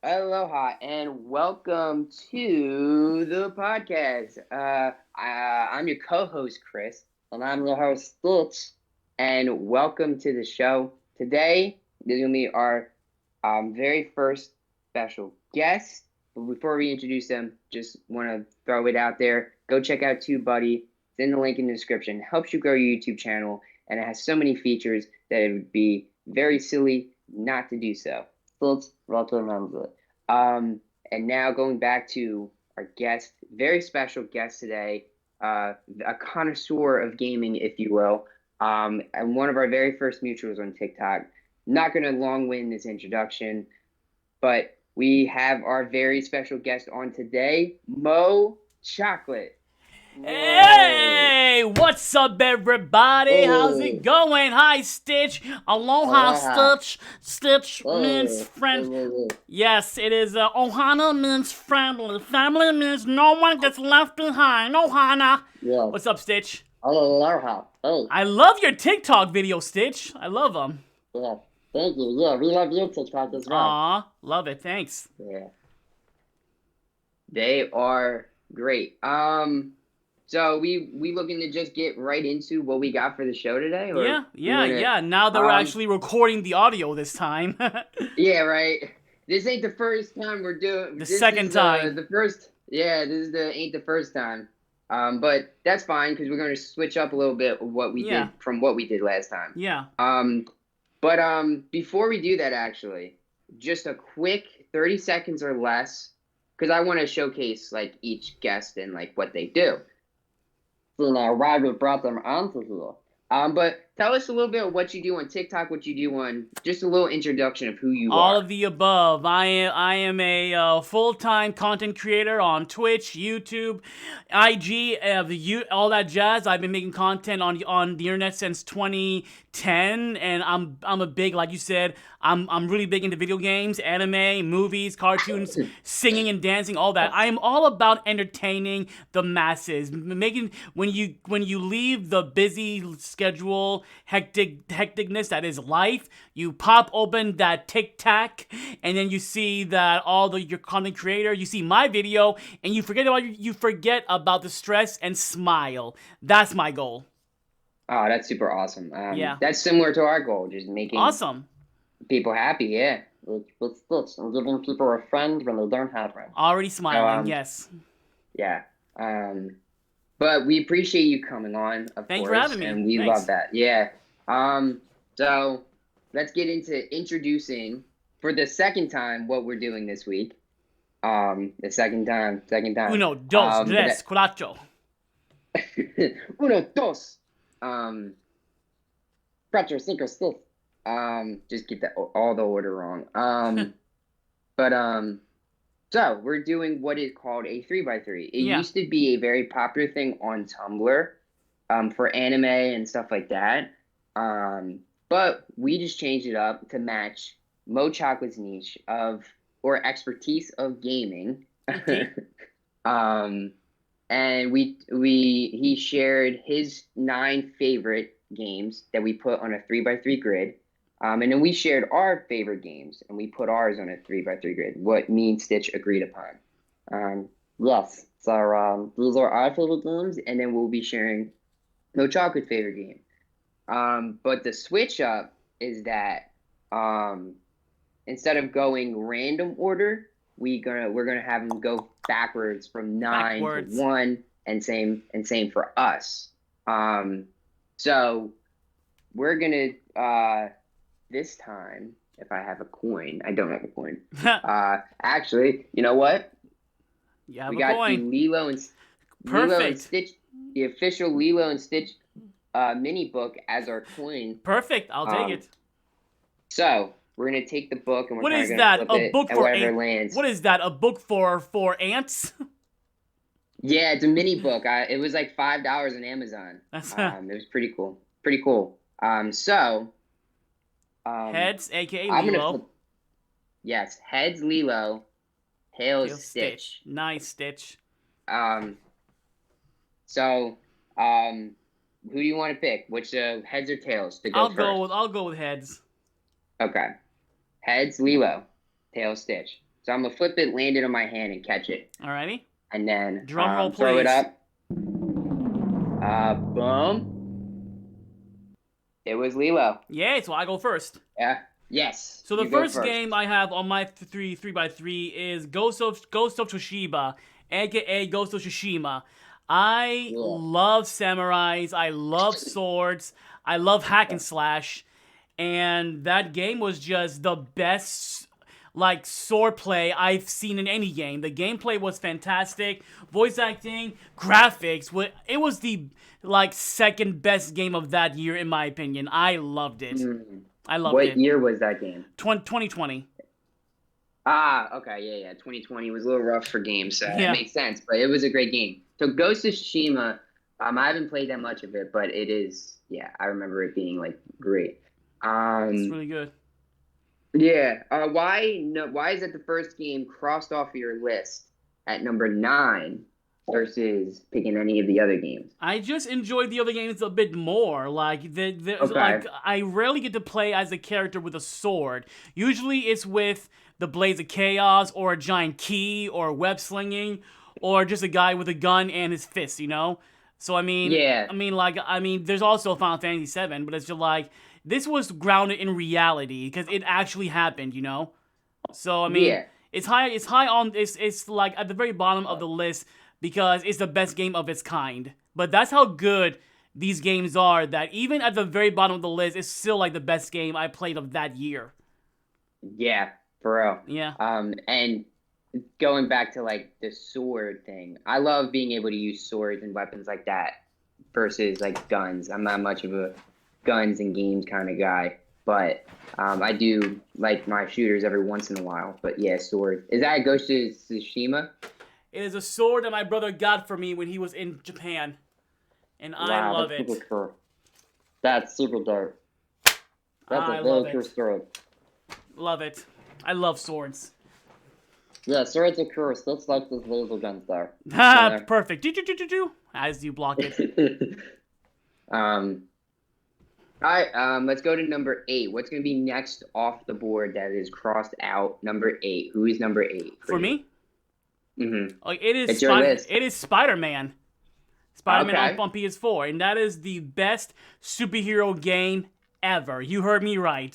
Aloha and welcome to the podcast. I'm your co-host Chris, And I'm your host, Stitch. and welcome to the show. Today, this is gonna be our very first special guest. But before we introduce them, just want to throw it out there. Go check out tubebuddy. It's in the link in the description. It helps you grow your YouTube channel, and it has so many features that it would be very silly not to do so. Stitch recommends it. Um, and now going back to our guest, very special guest today, a connoisseur of gaming, if you will, and one of our very first mutuals on TikTok. Not going to long wind this introduction, but we have our very special guest on today, Mo Chocolate. Whoa. Hey, what's up, everybody? How's it Hey, going? Hi, Stitch. Aloha, aloha. Stitch. Stitch means friend. Hey. Yes, it is. Ohana means family. Family means no one gets left behind. Ohana. Yes. What's up, Stitch? Aloha. Hey, I love your TikTok video, Stitch. I love them. yes. Thank you. Yeah, we love you, TikTok, as well. Aw, love it. Thanks. Yeah. They are great. So we looking to just get right into what we got for the show today, or Yeah, we yeah, wanna yeah. Now that we're um actually recording the audio this time. yeah, right. This ain't the first time we're doing. The This second is time. the first. Yeah, this is the ain't the first time. But that's fine because we're going to switch up a little bit of what we Yeah, did from what we did last time. yeah. But before we do that, actually, just a quick 30 seconds or less, because I want to showcase like each guest and like what they do. So now, why we brought them onto here? But tell us a little bit of what you do on TikTok, what you do on just a little introduction of who you All are. of the above. I am a full-time content creator on Twitch, YouTube, IG, all that jazz. I've been making content on the internet since 2010, and I'm a big, like you said, I'm really big into video games, anime, movies, cartoons, singing and dancing, all that. I am all about entertaining the masses, making when you leave the busy schedule, hecticness that is life, you pop open that TikTok, and then you see that your content creator, you see my video, and you forget about the stress and smile. That's my goal. Oh, that's super awesome. Yeah, That's similar to our goal, just making awesome. people happy. Yeah. With Stitch and giving people a friend when they don't have one. Already So smiling. Yes. yeah. But we appreciate you coming on, of Thank you for course, having me. and we love Thanks. that. Yeah. So let's get into introducing for the second time what we're doing this week. The second time. Uno, dos, But tres, cuatro. uno, dos. Um, Scratcher, sinker, Stitch. just get all the order wrong. But So we're doing what is called a 3x3. It Yeah. used to be a very popular thing on Tumblr, for anime and stuff like that. But we just changed it up to match Mo Chocolate's niche of or expertise of gaming. Okay. um, and he shared his 9 favorite games that we put on a 3x3 grid. And then we shared our favorite games and we put ours on a 3x3 grid, what me and Stitch agreed upon. Um, Yes. So, these are our favorite games. and then we'll be sharing No Chocolate's favorite game. But the switch up is that instead of going random order, we're gonna have them go backwards from 9 to Backwards. 1, and same for us. So we're gonna this time, if I have a coin, I don't have a coin. Actually, you know what? You have We a got the coin. Lilo and Perfect. Stitch, the official Lilo and Stitch mini book as our coin. Perfect. I'll take Um, it. so we're gonna take the book and we're What kind of is gonna that? flip A it book and for wherever it ant? lands. What is that? A book for ants? Yeah, it's a mini book. It was like $5 on Amazon. That's It was pretty cool. Pretty cool. So um, heads, aka I'm gonna flip. Lilo. Yes, heads Lilo, Tail tails Stitch. Stitch. Nice Stitch. Um, so um, who do you want to pick? Which heads or tails to go first? I'll go with heads. Okay, heads Lilo, tails Stitch. So I'm gonna flip it, land it on my hand, and catch it, Alrighty. and then Drum roll, throw it please. up. Boom. It was Lilo. Yay, so I go first. Yeah. Yes. So the you go first game I have on my 3x3 is Ghost of Tsushima, aka Ghost of Tsushima. I love samurais, I love swords, I love hack and slash, and that game was just the best like sword play I've seen in any game. The gameplay was fantastic, voice acting, graphics. It was the like second best game of that year in my opinion. I loved it. I loved it. What year was that game? 2020. Okay, yeah. 2020 was a little rough for games, so Yeah. it makes sense, but it was a great game. So Ghost of Tsushima, I haven't played that much of it, but it is, yeah, I remember it being like great. It's really good. Yeah. Why is it the first game crossed off your list at number 9 versus picking any of the other games? I just enjoyed the other games a bit more. Like, Okay. like I rarely get to play as a character with a sword. Usually, it's with the Blades of Chaos, or a giant key, or web slinging, or just a guy with a gun and his fist. You know. So I mean, Yeah. I mean, there's also Final Fantasy VII, but it's just like this was grounded in reality because it actually happened. You know. So I mean, Yeah. it's high on it's like at the very bottom of the list because it's the best game of its kind. But that's how good these games are, that even at the very bottom of the list, it's still like the best game I played of that year. Yeah, for real. Yeah. And going back to like the sword thing, I love being able to use swords and weapons like that versus like guns. I'm not much of a guns and games kind of guy, but I do like my shooters every once in a while. But yeah, sword. Is that Ghost of Tsushima? It is a sword that my brother got for me when he was in Japan, and I love it. Super cool. That's super dope. That's I a love really cool it. sword. Love it. I love swords. Yeah, swords are cool. That's like those laser guns there. Ha! Perfect. Do. As you block it. All right, let's go to number 8. What's going to be next off the board that is crossed out? Number 8. Who is number 8? For me? Mm-hmm. Like it is It's your list. It is Spider-Man. Spider-Man Okay. on PS4, and that is the best superhero game ever. You heard me right.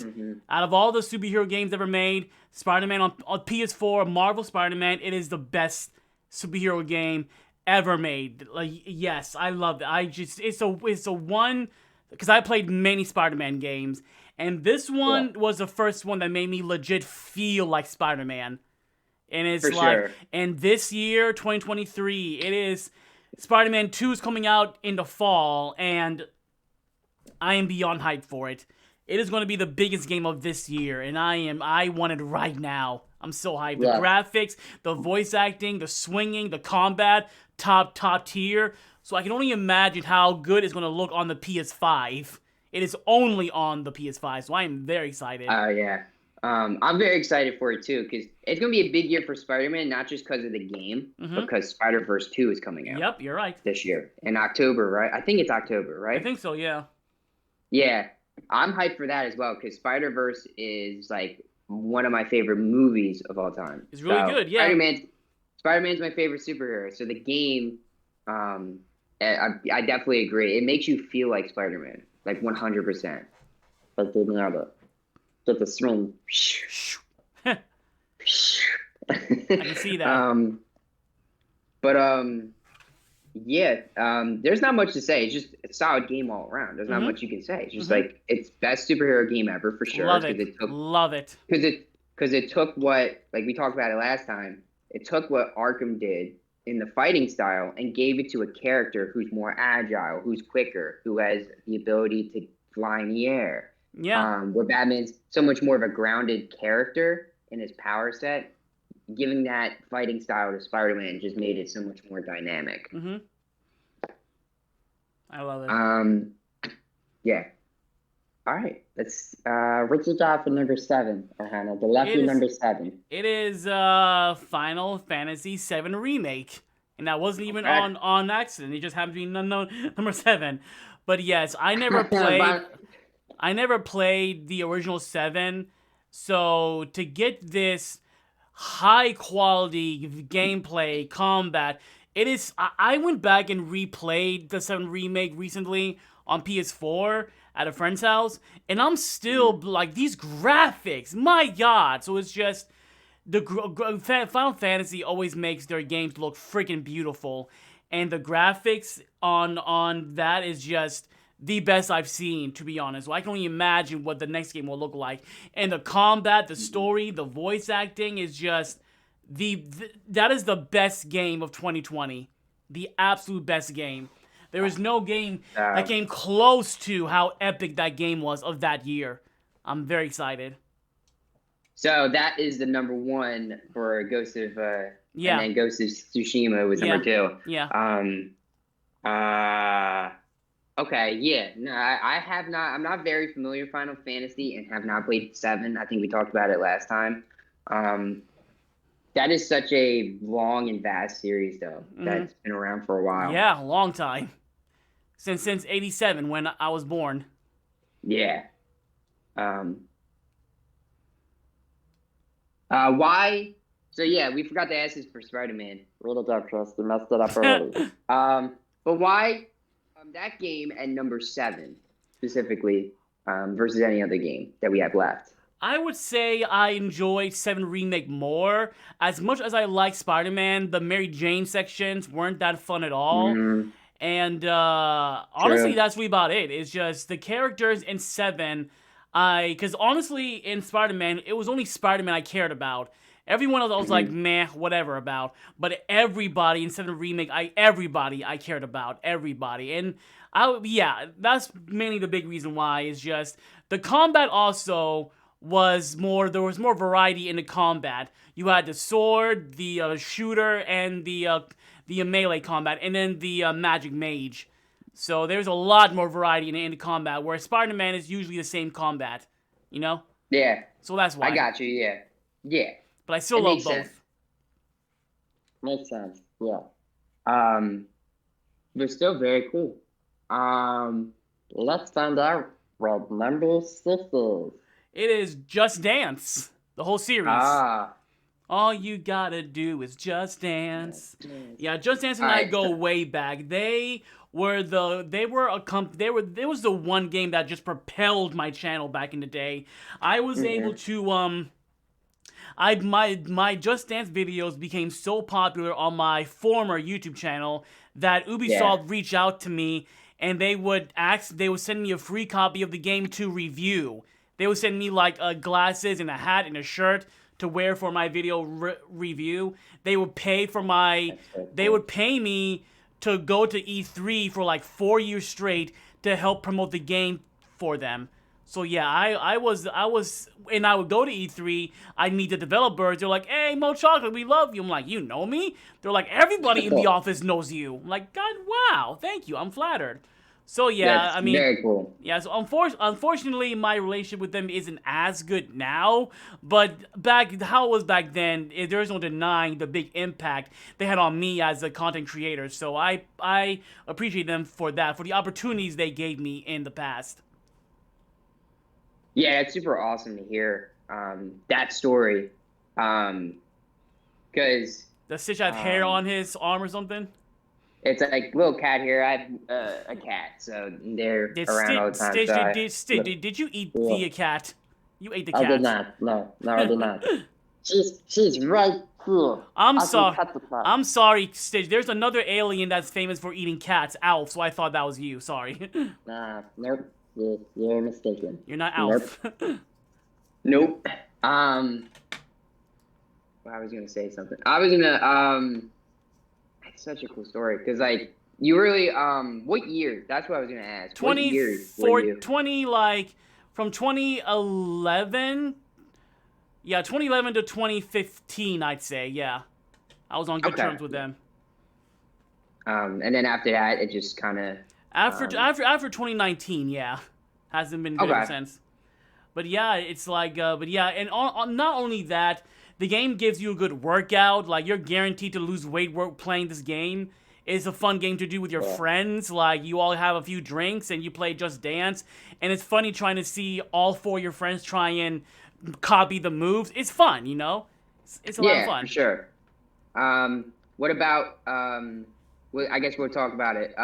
Out of all the superhero games ever made, Spider-Man on PS4, Marvel Spider-Man, it is the best superhero game ever made. Like, yes, I love it. It's a one, because I played many Spider-Man games, and this one was the first one that made me legit feel like Spider-Man. And it's For like, sure. and this year, 2023, it is Spider-Man 2 is coming out in the fall, and I am beyond hyped for it. It is going to be the biggest game of this year, and I want it right now. I'm so hyped. Yeah. The graphics, the voice acting, the swinging, the combat, top tier. So I can only imagine how good it's going to look on the PS5. It is only on the PS5, so I am very excited. Yeah. I'm very excited for it too, because it's going to be a big year for Spider-Man, not just because of the game, but because Spider-Verse 2 is coming out. Yep, you're right. This year in October, right? I think it's October, right? I think so, yeah. Yeah, I'm hyped for that as well, because Spider-Verse is like one of my favorite movies of all time. It's really good, yeah. Spider-Man's my favorite superhero, so the game, I definitely agree. It makes you feel like Spider-Man, like 100%. But they know to get the swing. I can see that. Yeah, there's not much to say. It's just a solid game all around. There's not much you can say. It's just like, it's best superhero game ever for sure. Love it. Love it. Because it took what, like we talked about it last time, it took what Arkham did in the fighting style and gave it to a character who's more agile, who's quicker, who has the ability to fly in the air. Yeah. Where Batman's so much more of a grounded character in his power set, giving that fighting style to Spider-Man just made it so much more dynamic. I love it. Yeah. All right. Let's. What you got for number 7, Ohana? The lucky number 7. It is Final Fantasy VII Remake. And that wasn't even on accident. It just happened to be number 7. But yes, I never played the original 7. So to get this, high quality gameplay, combat. It is. I went back and replayed the 7 remake recently on PS4 at a friend's house, and I'm still like, these graphics, my god. So it's just Final Fantasy always makes their games look freaking beautiful, and the graphics on that is just the best I've seen, to be honest. So I can only imagine what the next game will look like. And the combat, the story, the voice acting is just that is the best game of 2020. The absolute best game. There is no game that came close to how epic that game was of that year. I'm very excited. So that is the number one for Ghost of Yeah. and then Ghost of Tsushima was number 2. Yeah. Okay, yeah. No, I have not. I'm not very familiar with Final Fantasy and have not played 7. I think we talked about it last time. That is such a long and vast series, though. That's been around for a while. Yeah, a long time. Since '87 when I was born. Yeah. Why? So yeah, we forgot to ask this for Spider-Man. Real talk, Trust. You messed it up early. But why that game at number 7 specifically versus any other game that we have left? I would say I enjoyed 7 Remake more. As much as I like Spider-Man, the Mary Jane sections weren't that fun at all. And honestly, that's really about it. It's just the characters in 7. Because honestly, in Spider-Man, it was only Spider-Man I cared about. Everyone else I was like, meh, whatever about. But everybody in 7 Remake, everybody I cared about. Everybody. And that's mainly the big reason why. Is just the combat also was more, there was more variety in the combat. You had the sword, the shooter, and the melee combat, and then the magic mage. So there's a lot more variety in the combat, where Spider-Man is usually the same combat, you know? Yeah. So that's why. I got you, yeah. Yeah. But I still love both. Sense. Makes sense, yeah. But still very cool. Let's find out what number 6 is. It is Just Dance, the whole series. All you gotta do is just dance. Yeah, Just Dance and I go way back. It was the one game that just propelled my channel back in the day. I was able to my Just Dance videos became so popular on my former YouTube channel that Ubisoft reached out to me, and they would send me a free copy of the game to review. They would send me like glasses and a hat and a shirt to wear for my video review. They would pay me to go to E3 for like 4 years straight to help promote the game for them. So yeah, I would go to E3, I'd meet the developers, they're like, hey, Mochocolate, we love you. I'm like, you know me? They're like, everybody in the office knows you. I'm like, God, wow, thank you, I'm flattered. So yeah, that's very cool. Yeah, so unfortunately, my relationship with them isn't as good now. But how it was back then, there's no denying the big impact they had on me as a content creator. So I appreciate them for that, for the opportunities they gave me in the past. Yeah, it's super awesome to hear that story. Because does Stitch have hair on his arm or something? It's like little cat hair. I have a cat, so they're around all the time. Did you eat the cat? You ate the cat. I did not. No, I did not. She's right here. I'm sorry, Stitch. There's another alien that's famous for eating cats, Alf. So I thought that was you. Sorry. Nope. You're mistaken. You're not Alf. Nope. I was gonna say something. It's such a cool story because like you really what year? That's what I was gonna ask. 20 like from 2011. Yeah, 2011 to 2015, I'd say. Yeah, I was on good terms with them. And then after that, it just kind of after 2019, yeah, hasn't been good ever since. But yeah, it's like and not only that, the game gives you a good workout. Like, you're guaranteed to lose weight playing this game. It's a fun game to do with your friends. Like, you all have a few drinks and you play Just Dance. And it's funny trying to see all 4 of your friends try and copy the moves. It's fun, you know? It's a lot of Yeah, for fun. sure. What about well, I guess we'll talk about it.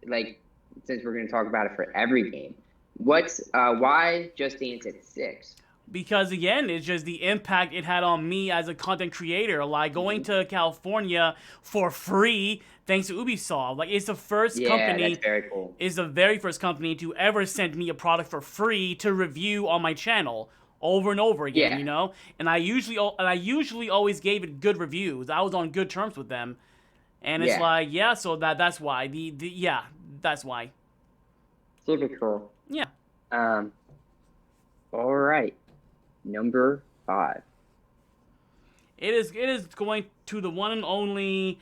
Like since we're gonna talk about it for every game, what's why Just Dance at 6? Because again, it's just the impact it had on me as a content creator. Like going Mhm. to California for free thanks to Ubisoft. Like it's the first Yeah, that's company, very cool. is the very first company to ever send me a product for free to review on my channel over and over again. Yeah, You know, and I usually always gave it good reviews. I was on good terms with them, and it's yeah. like yeah, so that's why the yeah, that's why. Super cool. Yeah. Um, all right. Number 5. It is going to the one and only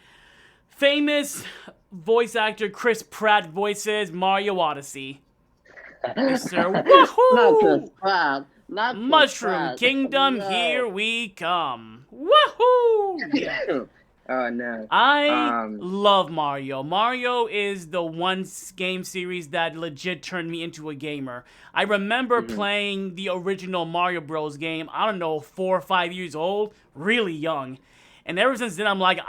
famous voice actor Chris Pratt voices Mario Odyssey. Mr. Not Chris Wahoo! Pratt. Not Chris Mushroom Pratt. Kingdom, here No. we come. Woohoo! Yeah. Oh no. I Um, love Mario. Mario is the one game series that legit turned me into a gamer. I remember mhm. playing the original Mario Bros. Game, I don't know, 4 or 5 years old, really young. And ever since then, I'm like,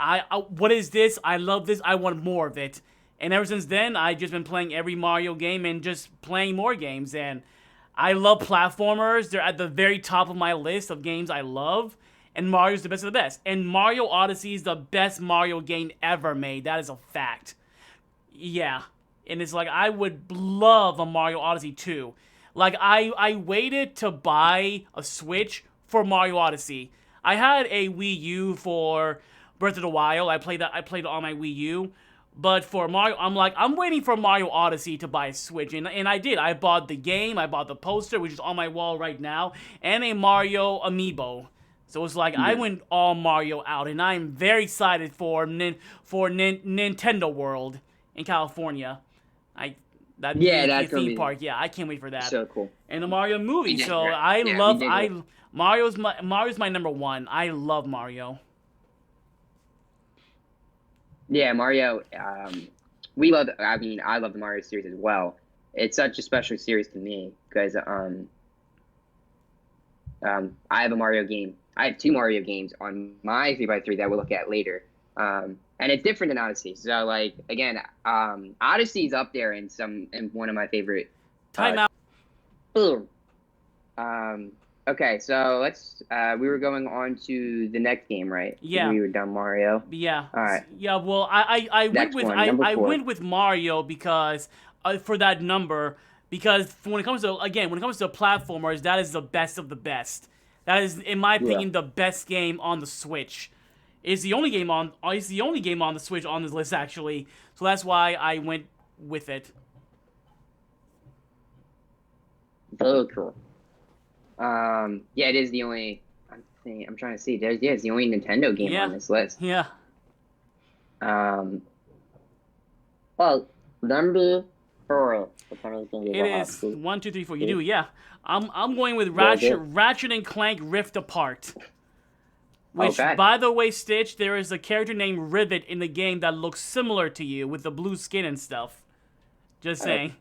what is this? I love this. I want more of it. And ever since then, I've just been playing every Mario game and just playing more games. And I love platformers. They're at the very top of my list of games I love. And Mario's the best of the best. And Mario Odyssey is the best Mario game ever made. That is a fact. Yeah. And it's like, I would love a Mario Odyssey 2. Like, I waited to buy a Switch for Mario Odyssey. I had a Wii U for Breath of the Wild. I played it on my Wii U. But for Mario, I'm like, I'm waiting for Mario Odyssey to buy a Switch. And I did. I bought the game, I bought the poster, which is on my wall right now, and a Mario amiibo. So it's like I Yeah. went all Mario out, and I'm very excited for Nintendo World in California. I that Yeah, the that's gonna theme be park. Yeah, I can't wait for that. so cool. And the Mario We movie. did So great. I Yeah, we love did great. Mario's my number one. I love Mario. Yeah, Mario. We love. I mean, I love the Mario series as well. It's such a special series to me because I have a Mario game. I have 2 Mario games on my 3x3 that we'll look at later. And it's different than Odyssey. So like again, Odyssey's up there in one of my favorite. Time Uh, out. Boom. okay, so let's. We were going on to the next game, right? Yeah. We were done Mario. Yeah. All right, Yeah. Well, I went next with one, number I 4. went with Mario because for that number, because when it comes to platformers, that is the best of the best. That is, in my Yeah. opinion, the best game on the Switch. It's the only game on the Switch on this list actually. So that's why I went with it. Very cool. Yeah, it is the only. I'm trying to see. It's the only Nintendo game Yeah. on this list. Yeah. Um, Well, number 4. Which one is going to be It the is hot 1, 2, 3, 4. You do, yeah. I'm going with Yeah, Ratchet good. Ratchet and Clank Rift Apart. Which, Okay. by the way, Stitch, there is a character named Rivet in the game that looks similar to you with the blue skin and stuff. Just saying.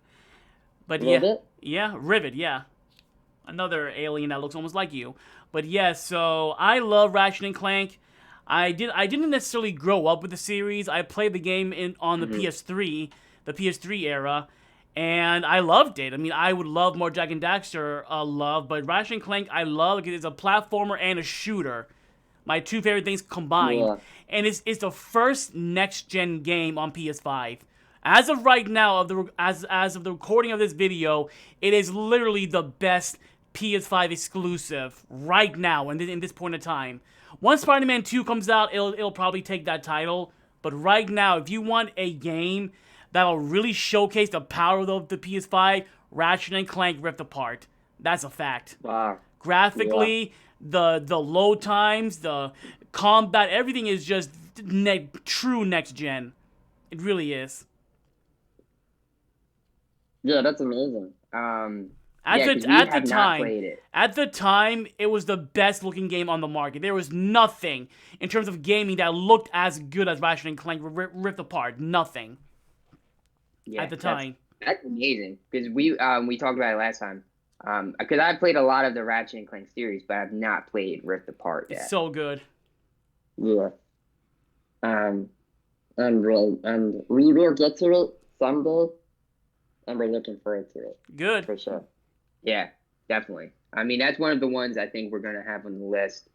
But yeah, Rivet? yeah, Rivet, yeah. Another alien that looks almost like you. But yeah, so I love Ratchet and Clank. I didn't necessarily grow up with the series. I played the game on the PS3, the PS3 era, and I loved it. I mean, I would love more Jack and Daxter love, but Ratchet and Clank I love because it's a platformer and a shooter. My 2 favorite things combined. Yeah. And it's the first next gen game on PS5. As of right now, as of the recording of this video, it is literally the best PS5 exclusive right now in this point in time. Once Spider-Man 2 comes out, it'll probably take that title. But right now, if you want a game that'll really showcase the power of the PS5, Ratchet and Clank Rift Apart. That's a fact. Wow. Graphically, the load times, the combat, everything is just true next gen. It really is. Yeah, that's amazing. yeah, 'cause we have not played it. At the time, it was the best looking game on the market. There was nothing in terms of gaming that looked as good as Ratchet and Clank Rift Apart. Nothing Yeah, at the time. that's amazing because we talked about it last time. Because I've played a lot of the Ratchet and Clank series, but I've not played Rift Apart It's yet. so good. Yeah. And we will get to it someday, and we're looking forward to it Good. for sure. Yeah, definitely. I mean, that's one of the ones I think we're gonna have on the list.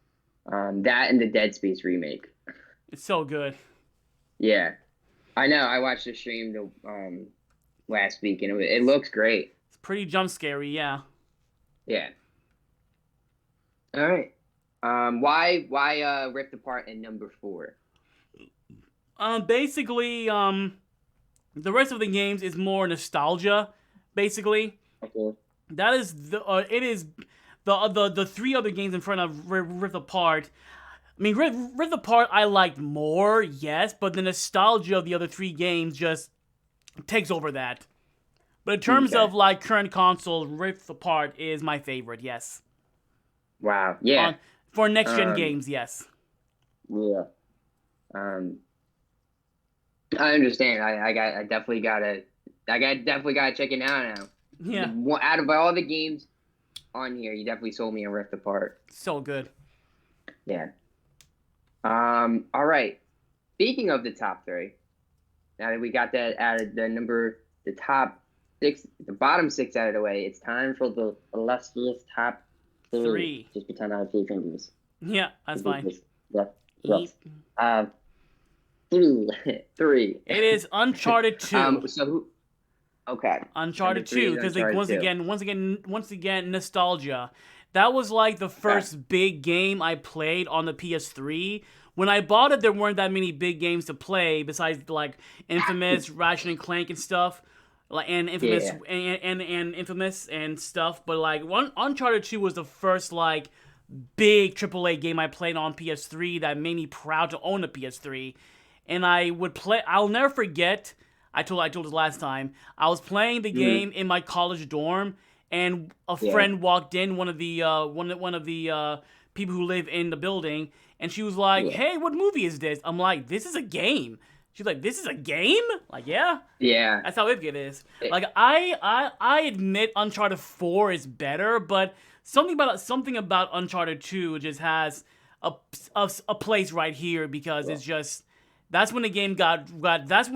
That and the Dead Space remake. It's so good. Yeah, I know. I watched the stream last week, and it looks great. It's pretty jump scary, yeah. Yeah. All right. Why Rift Apart in number 4? Basically, the rest of the games is more nostalgia. Basically, Okay. that is it is the three other games in front of Rift Apart. I mean, Rift Apart I liked more, yes, but the nostalgia of the other three games just takes over that. But in terms Okay. of like current console, Rift Apart is my favorite, yes. Wow. Yeah. For next gen Um, games, yes. Yeah. Um, I understand. I definitely gotta check it out now. Yeah, Out of all the games on here, you definitely sold me on Rift Apart. so good. Yeah. All right. Speaking of the top 3, now that we got that out of the top 6, the bottom 6 out of the way, it's time for the Illustrious top 3. 3. Just pretend I have 3 fingers. Yeah, that's fine. Yes. Eat. Yes. 3. 3. It is Uncharted 2. So who? Okay. Uncharted Number 3 2, is because Uncharted once again, nostalgia. That was like the first big game I played on the PS3. When I bought it, there weren't that many big games to play besides like Infamous, Ratchet and Clank and stuff, like and Infamous Yeah. and Infamous and stuff. But like Uncharted 2 was the first like big AAA game I played on PS3 that made me proud to own a PS3. And I would play. I'll never forget. I told this last time. I was playing the game in my college dorm, and a friend walked in. One of the people who live in the building, and she was like, "Hey, what movie is this?" I'm like, "This is a game." She's like, "This is a game?" Like, yeah. Yeah. That's how big it is. Like I admit Uncharted 4 is better, but something about Uncharted 2 just has a place right here because it's just that's when the game got that's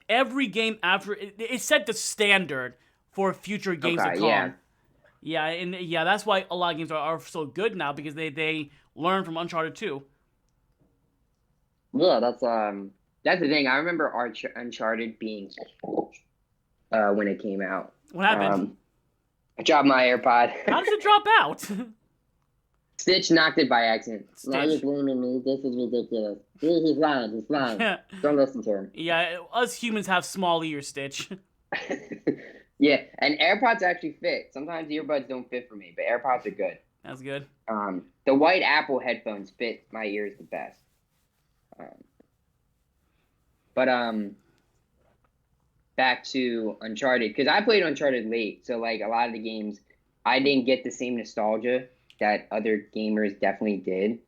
every game after it set the standard for future games to Okay, come. yeah. Yeah, and yeah, that's why a lot of games are so good now because they learn from Uncharted 2. Yeah, That's the thing. I remember Uncharted being when it came out. What happened? I dropped my AirPod. How does it drop out? Stitch knocked it by accident. now you're Stitch. blaming me. This is ridiculous. See, he's lying. He's lying. Don't listen to him. Yeah, us humans have small ears, Stitch. Yeah, and AirPods actually fit. Sometimes earbuds don't fit for me, but AirPods are good. That's good. The white Apple headphones fit my ears the best. But back to Uncharted, because I played Uncharted late, so like a lot of the games, I didn't get the same nostalgia that other gamers definitely did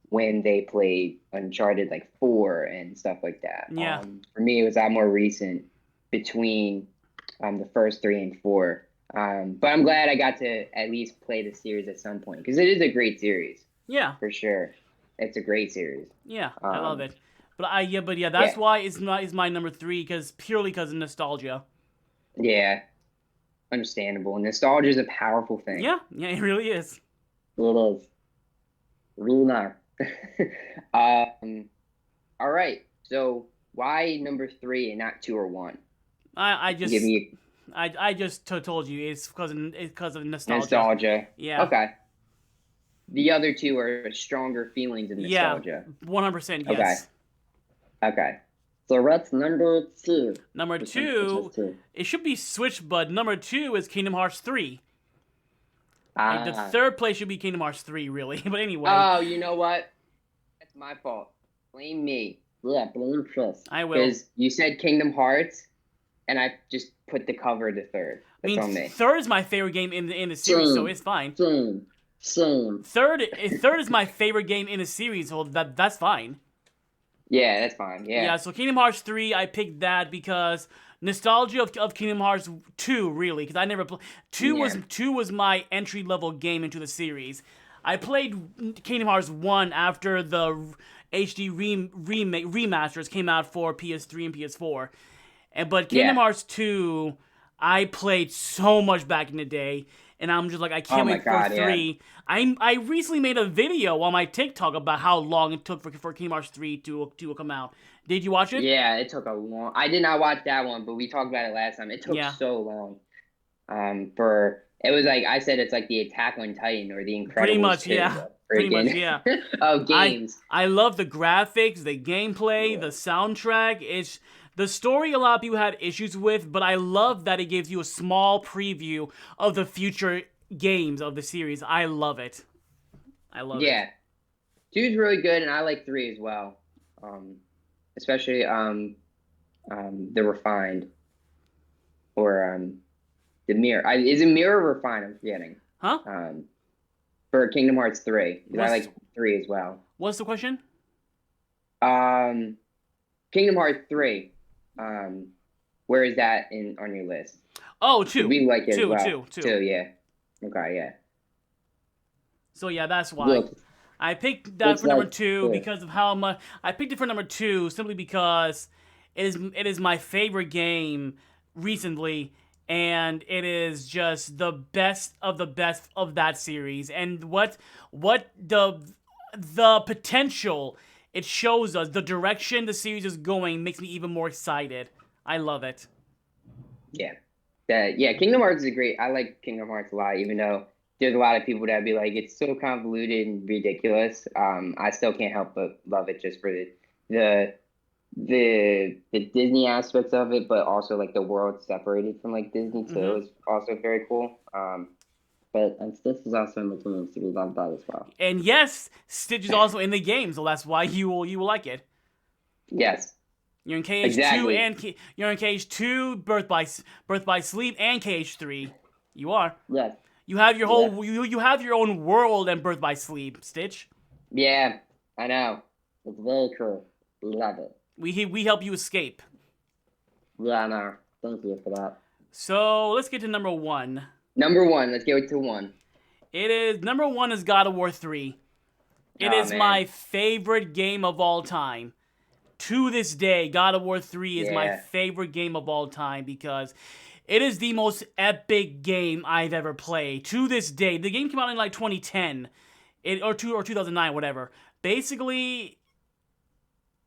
when they played Uncharted like 4 and stuff like that. Yeah. For me, it was a lot more recent between the first 3 and 4. But I'm glad I got to at least play the series at some point because it is a great series Yeah. for sure. It's a great series. Yeah, I love it. But that's why it's my number 3 purely because of nostalgia. Yeah, understandable. Nostalgia is a powerful thing. Yeah, it really is. It is. Really not. All right. So why number 3 and not 2 or 1? I just Give me I just told you it's because of nostalgia. nostalgia. Yeah. Okay. The other 2 are stronger feelings of nostalgia. Yeah, 100% yes. Okay. So what's number 2? Number Which 2, two? it should be switched, but number 2 is Kingdom Hearts 3. Ah. The third place should be Kingdom Hearts 3, really. But anyway. Oh, you know what? That's my fault. Blame me. Yeah, blame Chris. I will. Because you said Kingdom Hearts, and I just put the cover to 3rd. That's on me. Third is my favorite game in the series, so it's fine. Same. Third is my favorite game in the series, so that's fine. Yeah, that's fine. Yeah. Yeah, so Kingdom Hearts 3, I picked that because nostalgia of Kingdom Hearts 2, really, because I never played. Yeah. 2 was my entry level game into the series. I played Kingdom Hearts 1 after the HD remasters came out for PS3 and PS4. But Kingdom Yeah. Hearts 2, I played so much back in the day, and I'm just like, I Oh can't my wait for God, yeah. 3. I recently made a video on my TikTok about how long it took for Kingdom Hearts 3 to come out. Did you watch it? Yeah, it took a long. I did not watch that one, but we talked about it last time. It took Yeah, so long. For it was like I said, it's like the Attack on Titan or the pretty Incredibles much, 2 yeah. of Pretty much, freaking yeah. of I games. I love the graphics, the gameplay, Yeah. the soundtrack. It's the story a lot of people had issues with, but I love that it gives you a small preview of the future games of the series. I love it. I love it. Yeah, two's really good, and I like three as well. Um, Especially the refined or the mirror. Is it mirror or refined? I'm forgetting. Huh? Um, for Kingdom Hearts 3, because I What's like 3 as well. what's the question? Um, Kingdom Hearts 3. Where is that in on your list? Oh, 'Cause 2. we like it as 2, well. 2, 2. 2, yeah. Okay, yeah. So yeah, that's why. Look, I picked that it's for number like 2 yeah. because of how much I picked it for number 2 simply because it is my favorite game recently, and it is just the best of that series. And what the potential it shows us, the direction the series is going makes me even more excited. I love it. Yeah. Yeah, Kingdom Hearts is great. I like Kingdom Hearts a lot, even though there's a lot of people that be like, it's so convoluted and ridiculous. I still can't help but love it just for the the Disney aspects of it, but also like the world separated from like Disney too Hmm. is also very cool. But and Stitch is also in the community. We love that as well. And yes, Stitch is also in the game, so that's why you will like it. Yes, You're in KH2 exactly. and you're in KH2, Birth by Sleep, and KH3. You are. Yes, You have your yes, whole you have your own world and Birth by Sleep, Stitch. Yeah, I know. it's very true. We love it. We help you escape. Yeah, no, thank you for that. So let's get to number 1. Number one, let's go to one. It is number 1 is God of War 3. It Oh is my man, favorite game of all time. To this day, God of War 3 is my yeah. favorite game of all time because it is the most epic game I've ever played. To this day, the game came out in like 2010, or 2009, whatever. Basically,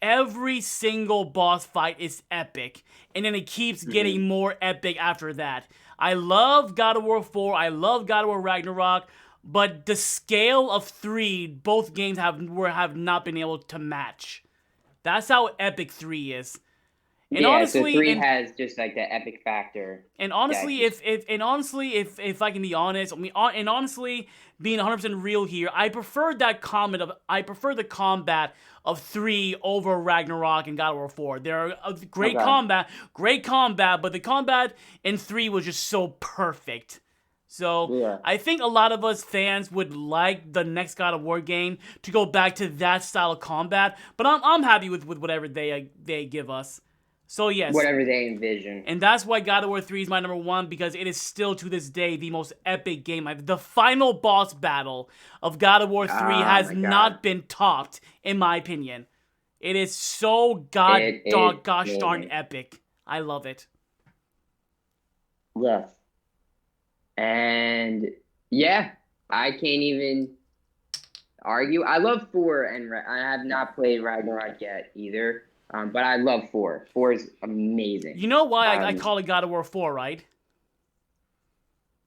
every single boss fight is epic, and then it keeps Hmm. getting more epic after that. I love God of War 4, I love God of War Ragnarok, but the scale of 3, both games have not been able to match. That's how epic 3 is. And Yeah, so honestly, three and has just like the epic factor and that honestly, just if I can be honest, and honestly, being 100% real here, I prefer the combat of 3 over Ragnarok and God of War 4. They're Okay. great combat, but the combat in 3 was just so perfect. So Yeah. I think a lot of us fans would like the next God of War game to go back to that style of combat, but I'm happy with whatever they give us. So yes, whatever they envision. and that's why God of War 3 is my number 1 because it is still to this day the most epic game. The final boss battle of God of War 3 Oh has my God, not been topped, in my opinion. It is so it is gosh darn amazing. epic. I love it. Yes. And yeah, I can't even argue. I love four, and I have not played Ragnarok yet either. But I love four. Four is amazing. You know why I Um, call it God of War 4, right?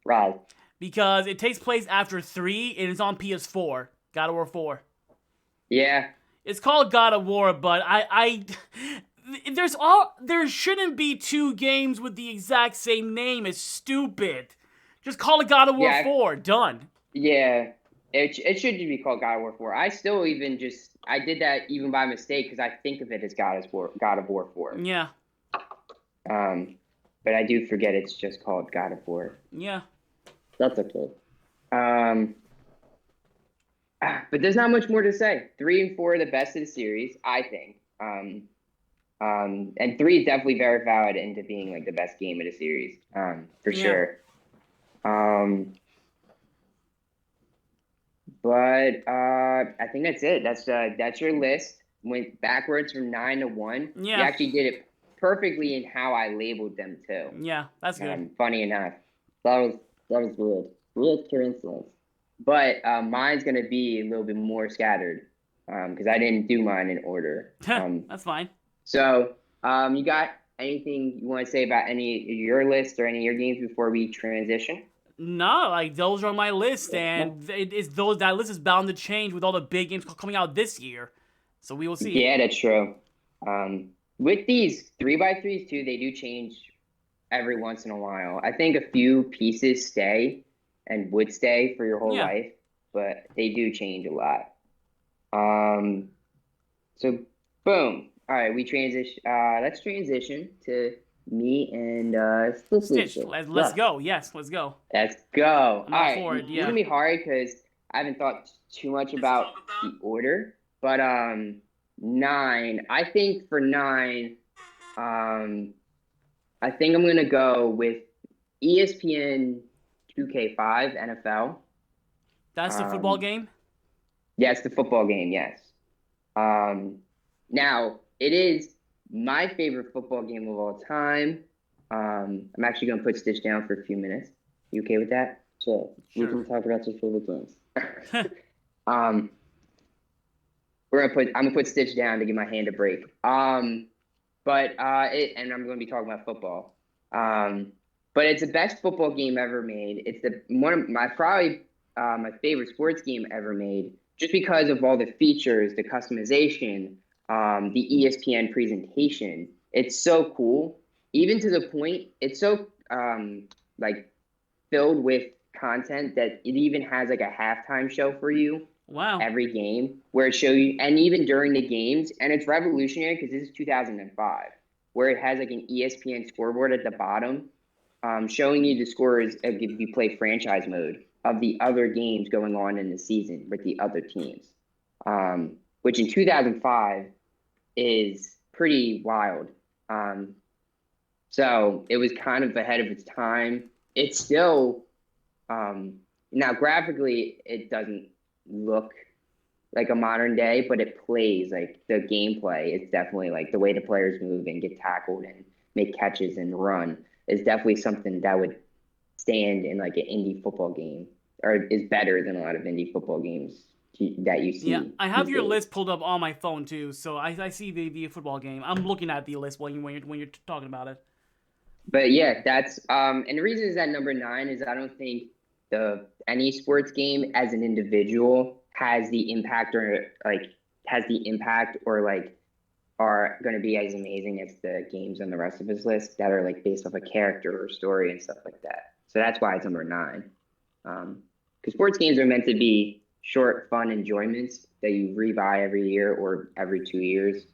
Right. Because it takes place after 3 and it's on PS4. God of War 4. yeah, It's called God of War, but there shouldn't be 2 games with the exact same name. It's stupid. Just call it God of War yeah, 4. Done. yeah. It should be called God of War 4. I still even just I did that even by mistake because I think of it as God of War 4. Yeah. But I do forget it's just called God of War. Yeah. That's okay. Um, but there's not much more to say. 3 and 4 are the best of the series, I think. And 3 is definitely very valid into being like the best game of the series, for Yeah. sure. But I think that's it. That's your list. Went backwards from 9 to 1. You Yeah. actually did it perfectly in how I labeled them too. Yeah, that's good. Funny enough. That was weird. Weird coincidence. But mine's gonna be a little bit more scattered, because I didn't do mine in order. That's fine. So you got anything you want to say about any of your list or any of your games before we transition? No, like those are on my list, No. and that list is bound to change with all the big games coming out this year. So we will see. Yeah, that's true. With these 3x3s too, they do change every once in a while. I think a few pieces stay and would stay for your whole Yeah. life, but they do change a lot. Um, so boom. All right, we transition. Let's transition to me and Stitch, let's go. Yes, let's go. let's go. All I'm all right, for it, this is yeah. gonna be hard because I haven't thought too much about the order, but 9. I think for 9, I think I'm gonna go with ESPN 2K5 NFL. That's the football Um, game? Yes, the football game. Yes. Now it is my favorite football game of all time. I'm actually gonna put Stitch down for a few minutes. You okay with that? Sure. We Sure. can talk about your favorite games. Um, I'm gonna put Stitch down to give my hand a break. But and I'm gonna be talking about football. But it's the best football game ever made. It's the one of my probably my favorite sports game ever made, just because of all the features, the customization, the ESPN presentation. It's so cool, even to the point it's so like filled with content that it even has like a halftime show for you Wow. every game where it show you, and even during the games, and it's revolutionary because this is 2005, where it has like an ESPN scoreboard at the bottom, showing you the scores if you play franchise mode of the other games going on in the season with the other teams, which in 2005 is pretty wild. So it was kind of ahead of its time. It's still now graphically it doesn't look like a modern day, but it plays like the gameplay. It's definitely like the way the players move and get tackled and make catches and run is definitely something that would stand in like an indie football game, or is better than a lot of indie football games that you see Yeah, I have these your days. list pulled up on my phone too, so I see the football game. I'm looking at the list when you're talking about it. But yeah, that's and the reason is that number 9 is I don't think any sports game as an individual has the impact or like are going to be as amazing as the games on the rest of his list that are like based off a character or story and stuff like that. So that's why it's number 9. Because sports games are meant to be short, fun enjoyments that you rebuy every year or every 2 years.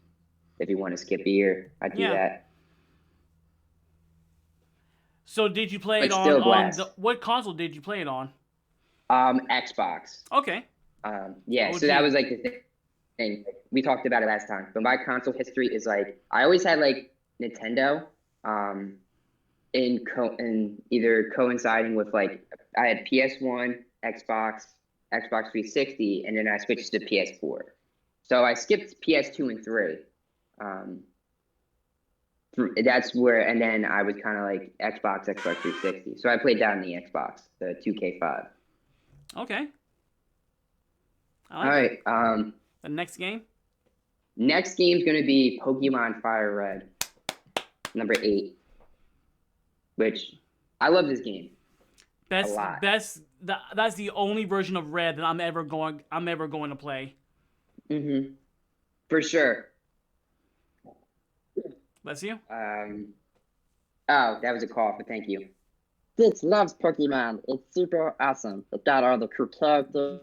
If you want to skip a year, I'd do Yeah. that. So did you play But it still on blast. what console did you play it on? Xbox. Okay. Yeah, so OG. that was like the thing. We talked about it last time. But my console history is like I always had like Nintendo, in either coinciding with like I had PS1, Xbox 360, and then I switched to PS4. So I skipped PS2 and 3. That's where, and then I was kind of like Xbox 360. So I played that on the Xbox, the 2K5. Okay. I All like it. right. The next game? Next game's gonna be Pokemon Fire Red, number 8, which I love this game a lot. That's the only version of Red that I'm ever going to play. For sure. Bless you. Oh, that was a call, but thank you. Stitch loves Pokemon. It's super awesome. It's got all the cool characters.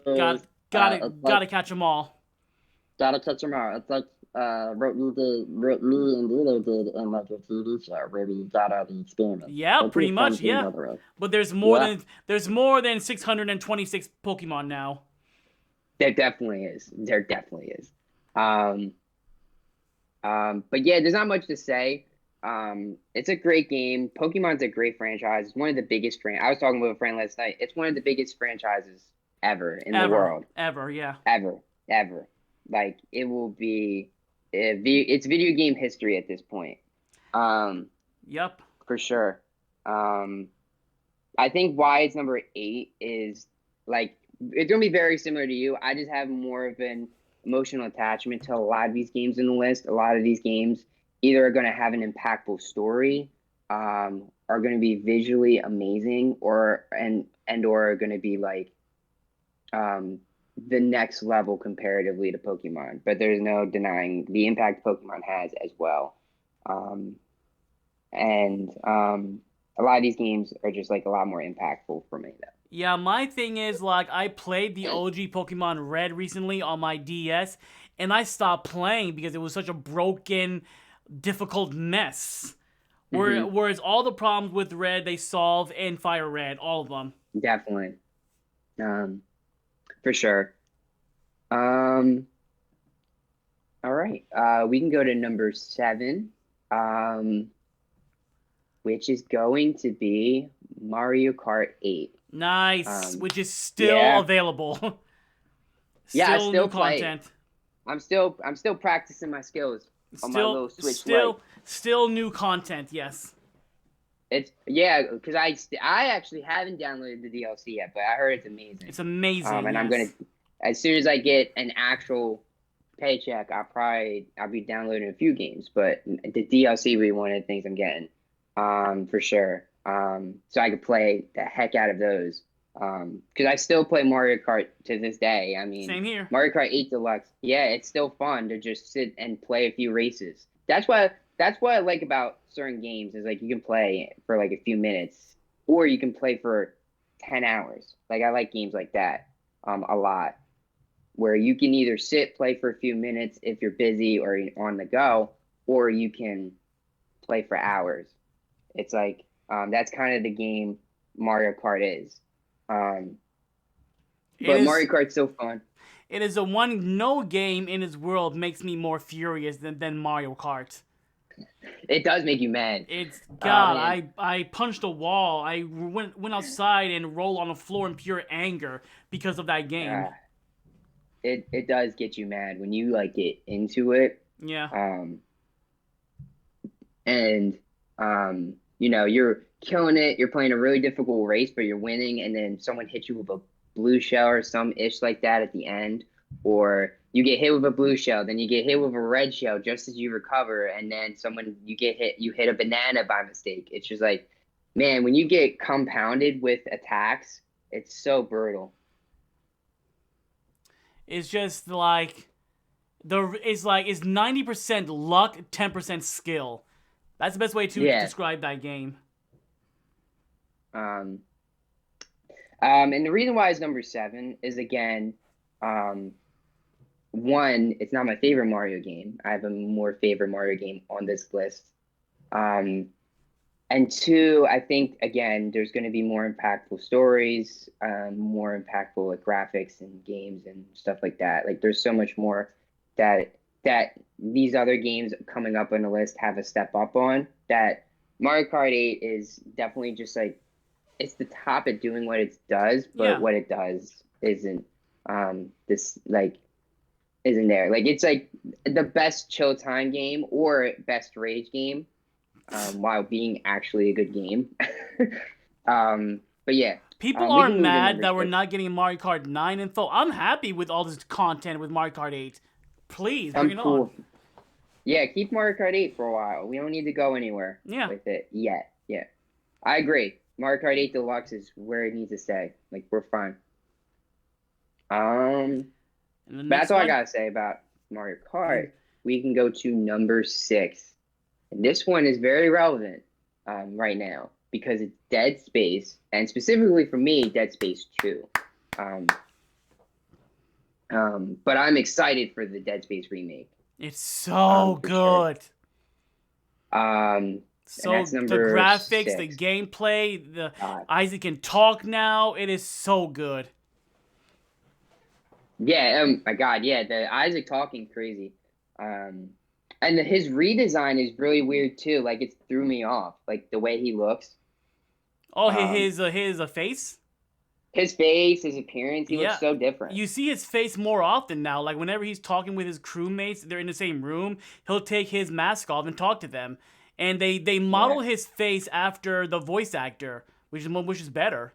Gotta catch them all. Gotta catch them all. It's like what me and Lilo did in like a TV show where we got all the experiments. Yeah, It's pretty a fun much. thing, Yeah. by the way. But there's more than 626 Pokemon now. There definitely is. But yeah, there's not much to say. It's a great game. Pokemon's a great franchise. It's one of the biggest I was talking with a friend last night. It's one of the biggest franchises ever in the Ever, world. ever, yeah. Ever, ever. Like it will be, it's video game history at this point. Um, Yep. for sure. Um, I think why it's number 8 is like it's gonna be very similar to you. I just have more of an emotional attachment to a lot of these games in the list. A lot of these games either are gonna have an impactful story, are gonna be visually amazing, or or are gonna be like um, the next level comparatively to Pokemon. But there's no denying the impact Pokemon has as well. Um, and a lot of these games are just like a lot more impactful for me though. Yeah, my thing is like I played the OG Pokemon Red recently on my DS, and I stopped playing because it was such a broken, difficult mess. Whereas all the problems with Red they solve in Fire Red, all of them. Definitely. Um, for sure. Um, all right. We can go to number 7, um, which is going to be Mario Kart 8. Nice, Um, which is still yeah, available. yeah, I Still new still play. content. I'm still practicing my skills on my Still, little Switch Lite. still, still new content. Yes, It's yeah, because I actually haven't downloaded the DLC yet, but I heard it's amazing. it's amazing. And I'm gonna Yes. as soon as I get an actual paycheck, I'll be downloading a few games, but the DLC will be one of the things I'm getting, for sure. So I could play the heck out of those. Because I still play Mario Kart to this day. I mean, Same here. Mario Kart 8 Deluxe, yeah, it's still fun to just sit and play a few races. That's what I like about certain games is like you can play for like a few minutes, or you can play for 10 hours. Like I like games like that, a lot where you can either sit, play for a few minutes if you're busy or on the go, or you can play for hours. It's like that's kind of the game Mario Kart is. Um, It but is. Mario Kart's still fun. It is the one. No game in this world makes me more furious than Mario Kart. It does make you mad. It's Oh God. man, I punched a wall. I went outside and rolled on the floor in pure anger because of that game. uh, it does get you mad when you like get into it. Yeah. Um, and you're killing it. You're playing a really difficult race, but you're winning, and then someone hits you with a blue shell or some ish like that at the end, or you get hit with a blue shell, then you get hit with a red shell just as you recover, and then you hit a banana by mistake. It's just like, man, when you get compounded with attacks, it's so brutal. It's just like it's 90% luck, 10% skill. That's the best way to Yeah. describe that game. Um, and the reason why it's number 7 is again, um, one, it's not my favorite Mario game. I have a more favorite Mario game on this list. Um, and two, I think again, there's going to be more impactful stories, more impactful like graphics and games and stuff like that. Like there's so much more that these other games coming up on the list have a step up on. That Mario Kart 8 is definitely just like it's the top at doing what it does, but Yeah. what it does this like isn't there. Like it's like the best chill time game or best rage game, while being actually a good game. But yeah, People we are can move to mad number that we're 6. not getting Mario Kart 9 and so I'm happy with all this content with Mario Kart 8. Please bring I'm it on. cool. Yeah, keep Mario Kart 8 for a while. We don't need to go anywhere Yeah. with it yet. Yeah, I agree. Mario Kart 8 Deluxe is where it needs to stay. Like we're fine. And the But next that's all I one? gotta say about Mario Kart. We can go to number 6, and this one is very relevant right now because it's Dead Space, and specifically for me, Dead Space 2. Um, but I'm excited for the Dead Space remake. It's so For sure. good. And So that's the number graphics, the 6. gameplay, the God. Isaac can talk now. It is so good. Yeah, my God, yeah, the Isaac talking crazy. And his redesign is really weird too. Like it threw me off. Like the way he looks. Oh, Um, his face. his face, his appearance, he looks Yeah, so different. you see his face more often now. Like whenever he's talking with his crewmates, they're in the same room. He'll take his mask off and talk to them, and they Yeah. model his face after the voice actor, which is better.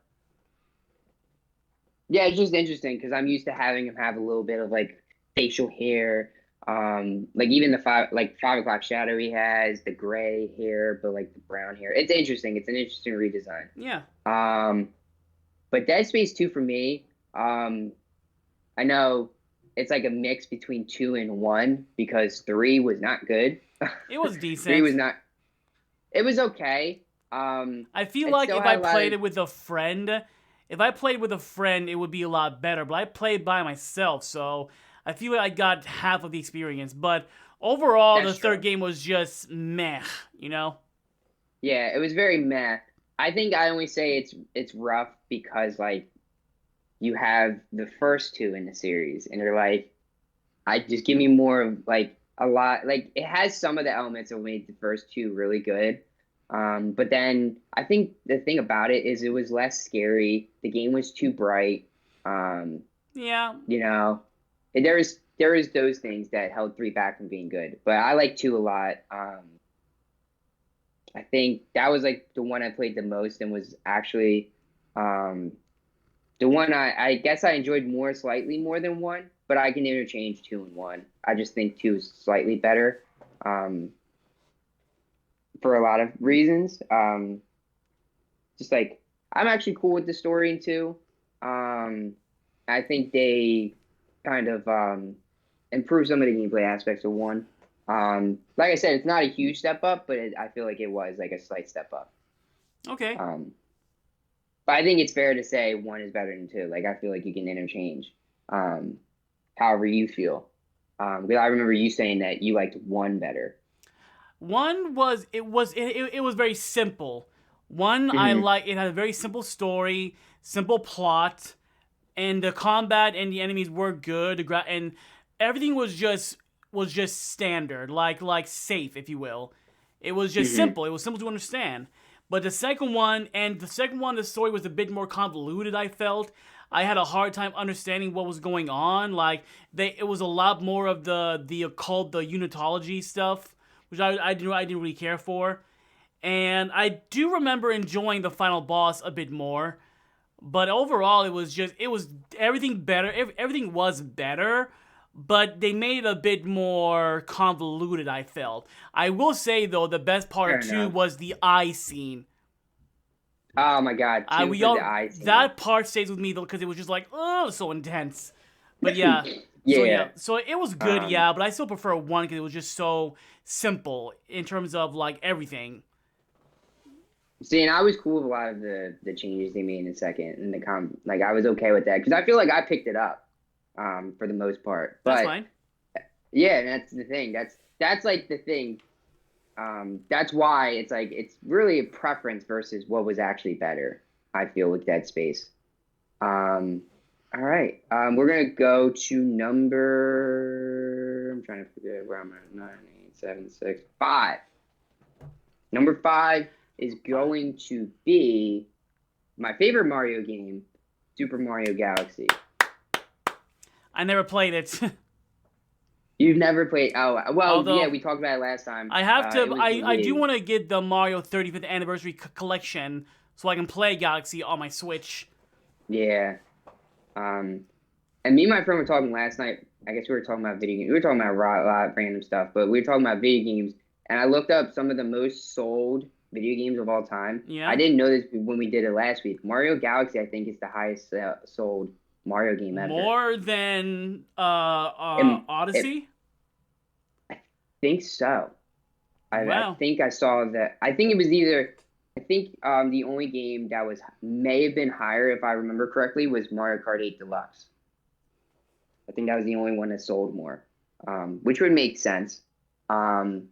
Yeah, it's just interesting because I'm used to having him have a little bit of like facial hair. Like even the 5 o'clock shadow he has, the gray hair, but like the brown hair. It's interesting. It's an interesting redesign. Yeah, Um, but Dead Space 2 for me, I know it's like a mix between 2 and 1 because 3 was not good. it was 3 was decent. not, it was okay. I feel It like still if had I a lot of, played it with a friend, if I played with a friend, it would be a lot better. But I played by myself, so I feel like I got half of the experience. But overall, the that's third true. game was just meh. You know? Yeah, it was very meh. I think I only say it's rough because like you have the first two in the series and they're like I just give me more of like a lot like it has some of the elements that made the first two really good. But then I think the thing about it is it was less scary. The game was too bright. Um, Yeah. you know, and there is those things that held 3 back from being good. But I like 2 a lot. I think that was like the one I played the most and was actually um, the one I guess I enjoyed more slightly more than 1, but I can interchange 2 and 1. I just think 2 is slightly better um, for a lot of reasons. Just like I'm actually cool with the story in 2. Um, I think they kind of improve some of the gameplay aspects of 1. Like I said, it's not a huge step up, but I feel like it was like a slight step up. Okay. Um, but I think it's fair to say 1 is better than 2. Like I feel like you can interchange, um, however you feel. Because I remember you saying that you liked 1 better. One was it was very simple. One I Hmm. like it had a very simple story, simple plot, and the combat and the enemies were good. And everything was just standard, like safe, if you will. It was just Hmm. simple. It was simple to understand. But the second one, the story was a bit more convoluted. I felt I had a hard time understanding what was going on. Like it was a lot more of the occult, the unitology stuff, which I didn't really care for. And I do remember enjoying the final boss a bit more. But overall, it was everything better. Everything was better, but they made it a bit more convoluted. I felt. I will say though, the best part of Fair two enough. was the eye scene. Oh my God, 2 We for the all eye scene. That part stays with me though because it was just like oh so intense. But yeah, so yeah, Yeah. so it was good, Um, yeah. But I still prefer one because it was just so simple in terms of like everything. See, and I was cool with a lot of the changes they made in the second and the like I was okay with that because I feel like I picked it up for the most part. That's But fine. yeah, that's the thing. That's like the thing. That's why it's like it's really a preference versus what was actually better. I feel with Dead Space. Um, all right. We're gonna go to number. I'm trying to figure out where I'm at. 9, 8, 7, 6, 5. Number 5 is Fine. going to be my favorite Mario game, Super Mario Galaxy. I never played it. You've never played? Oh, well, yeah, Although we talked about it last time. I have It to. was the I do Wii. want to get the Mario 35th anniversary collection so I can play Galaxy on my Switch. Yeah. Um, and me and my friend were talking last night. I guess we were talking about video games. We were talking about a lot of random stuff, but we were talking about video games. And I looked up some of the most sold video games of all time. I Yeah, didn't know this when we did it last week. Mario Galaxy, I think, is the highest sold Mario game ever. more than And it, Odyssey. I think so. I Wow. think I saw that. I think it was either. I think the only game that was may have been higher, if I remember correctly, was Mario Kart 8 Deluxe. I think that was the only one that sold more, which would make sense. Um,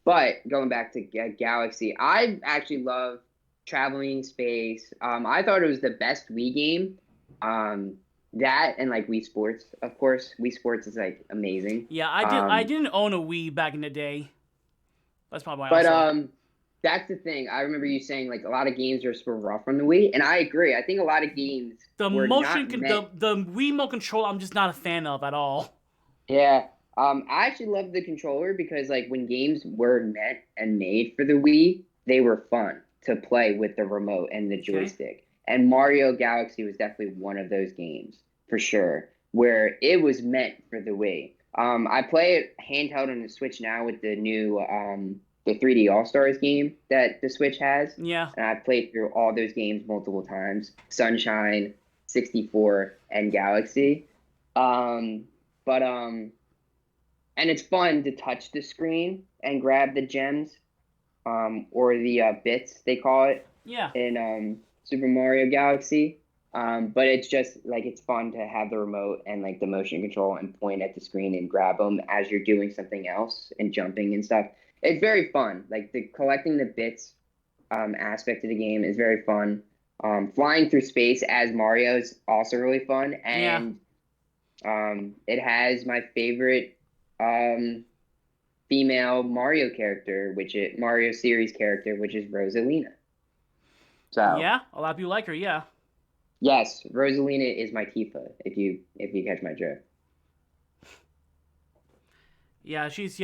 but going back to Galaxy, I actually love traveling in space. I thought it was the best Wii game. Um, that and like Wii Sports, of course. Wii Sports is like amazing. Yeah, I didn't own a Wii back in the day. That's probably why But also. that's the thing. I remember you saying like a lot of games are super rough on the Wii, and I agree. I think a lot of games were not meant. The Wii remote control I'm just not a fan of at all. Yeah. I actually love the controller because like when games were meant and made for the Wii, they were fun to play with the remote and the Okay. joystick. And Mario Galaxy was definitely one of those games for sure, where it was meant for the Wii. I play it handheld on the Switch now with the new the 3D All Stars game that the Switch has, Yeah. and I've played through all those games multiple times: Sunshine, 64, and Galaxy. Um, but and it's fun to touch the screen and grab the gems, or the bits they call it Yeah. in Super Mario Galaxy. But it's just like it's fun to have the remote and like the motion control and point at the screen and grab them as you're doing something else and jumping and stuff. It's very fun. Like the collecting the bits aspect of the game is very fun. Flying through space as Mario is also really fun, Yeah. and it has my favorite um, female Mario character, which is Mario series character, which is Rosalina. So Yeah. A lot of people like her. Yeah. yes, Rosalina is my Tifa. If you catch my drift. Yeah. She is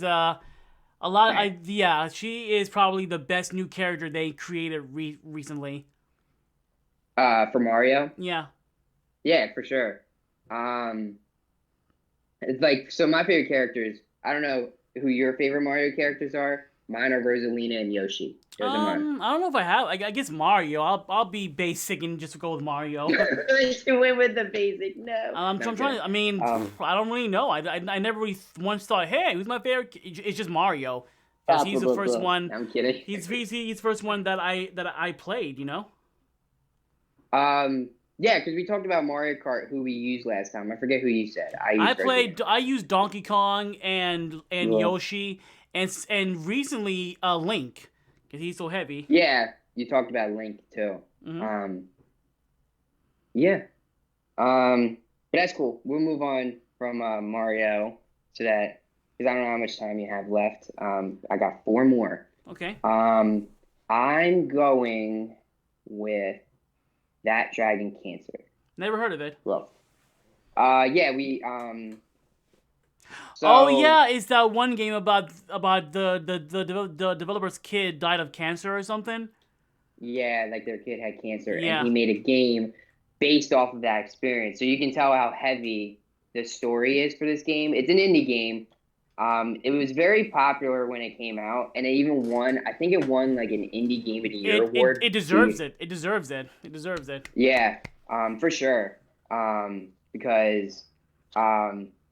a lot. She is probably the best new character they created recently. For Mario, Yeah. yeah, for sure. Um, it's like so. My favorite characters. I don't know who your favorite Mario characters are. Mine are Rosalina and Yoshi. Those are mine. I don't know if I have. I guess Mario. I'll be basic and just go with Mario. You went with the basic. No, no, I'm I'm trying kidding. to. I mean, I don't really know. I never really once thought, hey, who's my favorite? It's just Mario, because he's the first one. I'm kidding. He's the first one that I played. You know. Yeah, because we talked about Mario Kart, who we used last time. I forget who you said. I used Rosalina. I used Donkey Kong and Yeah. Yoshi and recently Link, because he's so heavy. Yeah, you talked about Link too. Mm-hmm. Yeah. But that's cool. We'll move on from Mario to that because I don't know how much time you have left. I got four more. Okay. I'm going with That Dragon Cancer. Never heard of it. Well, yeah, we So Oh yeah, it's that one game about the developer's kid died of cancer or something. yeah, like their kid had cancer, and Yeah. he made a game based off of that experience. So you can tell how heavy the story is for this game. It's an indie game. It was very popular when it came out, and it even won. I think it won like an Indie Game of the Year award. It deserves it. It deserves it. It deserves it. Yeah, for sure. Because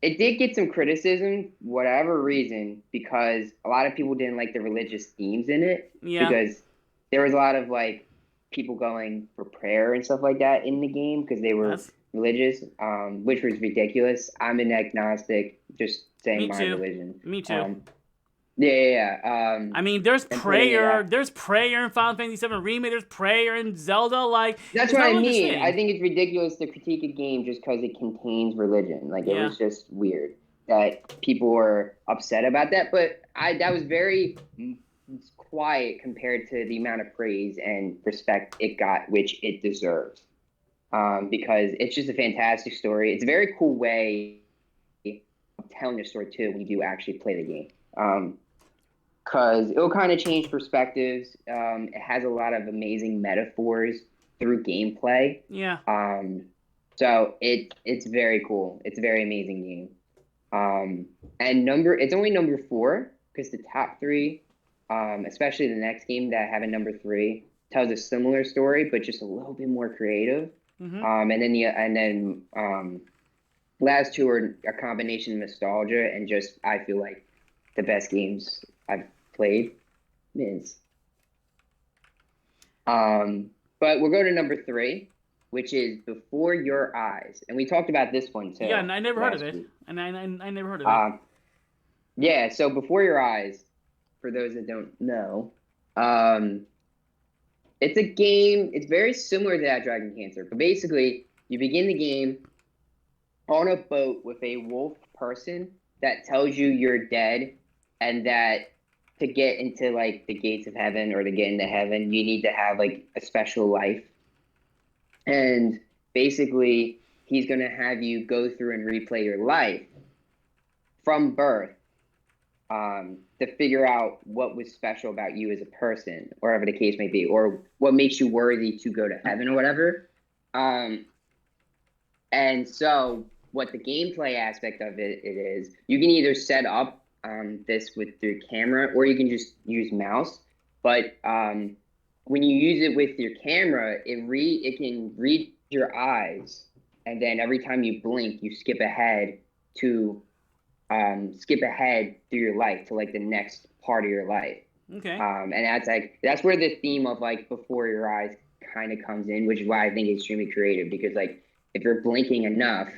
it did get some criticism, whatever reason, because a lot of people didn't like the religious themes in it. Yeah. Because there was a lot of like people going for prayer and stuff like that in the game because they were religious, which was ridiculous. I'm an agnostic, just saying my religion. Me too. Yeah. I mean, there's prayer. There's prayer in Final Fantasy VII Remake. There's prayer in Zelda. Like that's what I mean. I think it's ridiculous to critique a game just because it contains religion. Like it was just weird that people were upset about that. But that was very quiet compared to the amount of praise and respect it got, which it deserves. Because it's just a fantastic story. It's a very cool way of telling the story too when you do actually play the game. Because it'll kind of change perspectives. It has a lot of amazing metaphors through gameplay. Yeah. So it's very cool. It's a very amazing game. And it's only number 4 because the top 3, especially the next game that I have in number 3, tells a similar story but just a little bit more creative. Mm-hmm. And then last 2 are a combination of nostalgia and just I feel like the best games I've played is. But we'll go to number 3, which is Before Your Eyes, and we talked about this one too. Yeah, and I never heard of it. And I never heard of it. Yeah, so Before Your Eyes, for those that don't know, it's a game. It's very similar to That Dragon Cancer, but basically You begin the game on a boat with a wolf person that tells you you're dead and that to get into like the gates of heaven or to get into heaven, you need to have like a special life. And basically, he's going to have you go through and replay your life from birth to figure out what was special about you as a person, or whatever the case may be, or what makes you worthy to go to heaven or whatever. And so, what the gameplay aspect of it is, you can either set up this with your camera, or you can just use mouse. But when you use it with your camera, it can read your eyes, and then every time you blink, you skip ahead through your life to like the next part of your life. Okay. And that's where the theme of like before your eyes kind of comes in, which is why I think it's extremely creative, because like if you're blinking enough